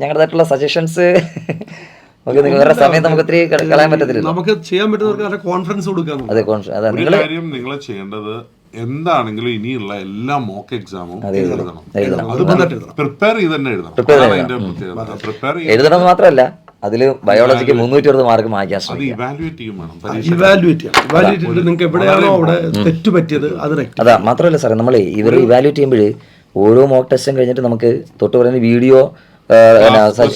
ഞങ്ങളുടേതായിട്ടുള്ള സജഷൻസ് നമുക്ക് നിങ്ങളുടെ സമയം നമുക്ക് ഒത്തിരി കളയാൻ പറ്റത്തില്ല. നമുക്ക് ചെയ്യാൻ പറ്റുന്നവർക്ക് കോൺഫിഡൻസ് കൊടുക്കാം. അതെ, നിങ്ങൾ ചെയ്യേണ്ടത് എന്താണെങ്കിലും ഇനിയുള്ള എല്ലാ മോക്ക് എക്സാമും പ്രിപ്പയർ ചെയ്ത് തന്നെ എഴുതണം. മാത്രമല്ല അതിൽ ബയോളജിക്ക് 360 മാർക്ക് വാങ്ങിക്കാൻ ശ്രമിക്കും. അതാ, മാത്രമല്ല സാറേ നമ്മൾ ഇവർ ഇവാലുവേറ്റ് ചെയ്യുമ്പോൾ ഓരോ മോക്ക് ടെസ്റ്റും കഴിഞ്ഞിട്ട് നമുക്ക് തൊട്ട് പറയുന്ന വീഡിയോ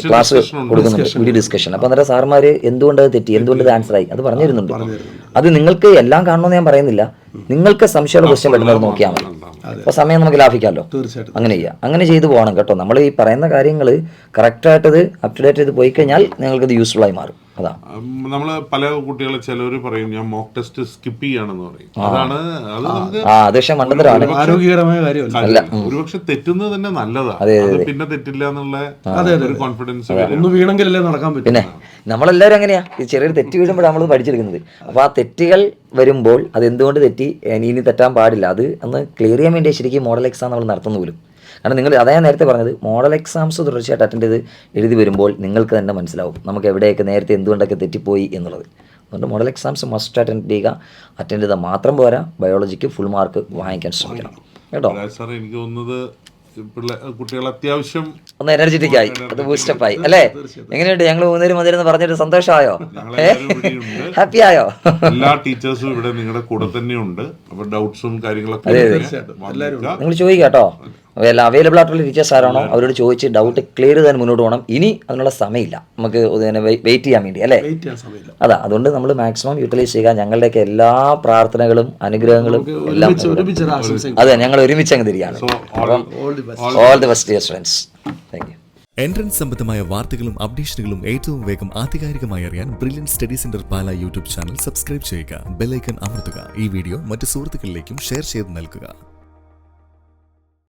ക്ലാസ് കൊടുക്കുന്നുണ്ട്, വീഡിയോ ഡിസ്കഷൻ. അപ്പോൾ അന്നേരം സാർമാർ എന്തുകൊണ്ട് അത് തെറ്റി, എന്തുകൊണ്ട് ഇത് ആൻസർ ആയി, അത് പറഞ്ഞു തരുന്നുണ്ട്. അത് നിങ്ങൾക്ക് എല്ലാം കാണണമെന്ന് ഞാൻ പറയുന്നില്ല, നിങ്ങൾക്ക് സംശയമുള്ള ക്വസ്റ്റ്യൻ പെടുന്നത് നോക്കിയാൽ മതി. അപ്പോൾ സമയം നമുക്ക് ലാഭിക്കാമല്ലോ. അങ്ങനെ ചെയ്യാം, അങ്ങനെ ചെയ്തു പോകണം കേട്ടോ. നമ്മൾ ഈ പറയുന്ന കാര്യങ്ങൾ കറക്റ്റായിട്ടത് അപ് ടു ഡേറ്റ് ചെയ്ത് പോയി കഴിഞ്ഞാൽ നിങ്ങൾക്കത് യൂസ്ഫുൾ ആയി മാറും. അതാ, നമ്മള് പല കുട്ടികളെ ചിലവർ പറയും ഞാൻ മോക്ക് ടെസ്റ്റ് സ്കിപ്പ് ചെയ്യാണെന്ന് പറയും. അതാണ് അത് പക്ഷേ മണ്ടത്തരമാണ്, ആരോഗ്യകരമായ കാര്യമല്ല. ഒരുപക്ഷെ തെറ്റുന്നത് തന്നെ നല്ലതാണ്, പിന്നെ തെറ്റില്ല എന്നുള്ള ഒരു കോൺഫിഡൻസ് വീണെങ്കിലല്ലേ നടക്കാൻ പറ്റും. പിന്നെ നമ്മളെല്ലാവരും അങ്ങനെയാ, ഈ ചെറിയൊരു തെറ്റ് വീഴുമ്പോഴാണ് നമ്മൾ പഠിച്ചെടുക്കുന്നത്. അപ്പോൾ ആ തെറ്റുകൾ വരുമ്പോൾ അത് എന്തുകൊണ്ട് തെറ്റി, ഇനി തെറ്റാൻ പാടില്ല, അത് ഒന്ന് ക്ലിയർ ചെയ്യാൻ വേണ്ടി ശരിക്കും മോഡൽ എക്സാം നമ്മൾ നടത്തുന്ന പോലും. കാരണം നിങ്ങൾ അതാ ഞാൻ നേരത്തെ പറഞ്ഞത്, മോഡൽ എക്സാംസ് തുടർച്ചയായിട്ട് അറ്റൻഡ് ചെയ്ത് എഴുതി വരുമ്പോൾ നിങ്ങൾക്ക് തന്നെ മനസ്സിലാവും നമുക്ക് എവിടെയൊക്കെ നേരത്തെ എന്തുകൊണ്ടൊക്കെ തെറ്റിപ്പോയി എന്നുള്ളത്. അതുകൊണ്ട് മോഡൽ എക്സാംസ് മസ്റ്റ് അറ്റൻഡ് ചെയ്യുക. അറ്റൻഡ് ചെയ്താൽ മാത്രം പോരാ, ബയോളജിക്ക് ഫുൾ മാർക്ക് വാങ്ങിക്കാൻ ശ്രമിക്കണം കേട്ടോ. എനിക്ക് തോന്നുന്നത് കുട്ടികൾ അത്യാവശ്യം ഒന്ന് എനർജറ്റിക് ആയി, അത് ബൂസ്റ്റപ്പ് ആയി അല്ലേ? എങ്ങനെയുണ്ട്? ഞങ്ങൾ 3 മതിരെന്ന് പറഞ്ഞിട്ട് സന്തോഷമായോ? ഹാപ്പി ആയോ? എല്ലാ ടീച്ചേഴ്സും ഇവിടെ നിങ്ങളുടെ കൂടെ തന്നെയുണ്ട്. അപ്പൊ ഡൗട്ട്സും കാര്യങ്ങളൊക്കെ നിങ്ങൾ ചോദിക്കുക കേട്ടോ. എല്ലാം അവൈലബിൾ ആയിട്ടുള്ള ടീച്ചേഴ്സ് ആരാണോ അവരോട് ചോദിച്ച് ഡൗട്ട് ക്ലിയർ ചെയ്താൽ മുന്നോട്ട് പോകണം. ഇനി അതിനുള്ള സമയമില്ല, നമുക്ക് വെയിറ്റ് ചെയ്യാൻ വേണ്ടി അല്ലേ? അതാ, അതുകൊണ്ട് നമ്മൾ മാക്സിമം യൂട്ടിലൈസ് ചെയ്യുക. ഞങ്ങളുടെയൊക്കെ എല്ലാ പ്രാർത്ഥനകളും അനുഗ്രഹങ്ങളും എല്ലാം അതെ, ഞങ്ങൾ ഒരുമിച്ച് അങ്ങ് തിരികെയാണ്. All the best dear students. Thank you. Entrance സംബന്ധമായ വാർത്തകളും അപ്ഡേഷനുകളും ഏറ്റവും വേഗം ആധികാരികമായി അറിയാൻ brilliant study centre Pala YouTube channel subscribe ചെയ്യുക. ബെൽ ഐക്കൺ അമർത്തുക. ഈ വീഡിയോ മറ്റ് സുഹൃത്തുക്കളിലേക്കും ഷെയർ ചെയ്ത് നൽകുക.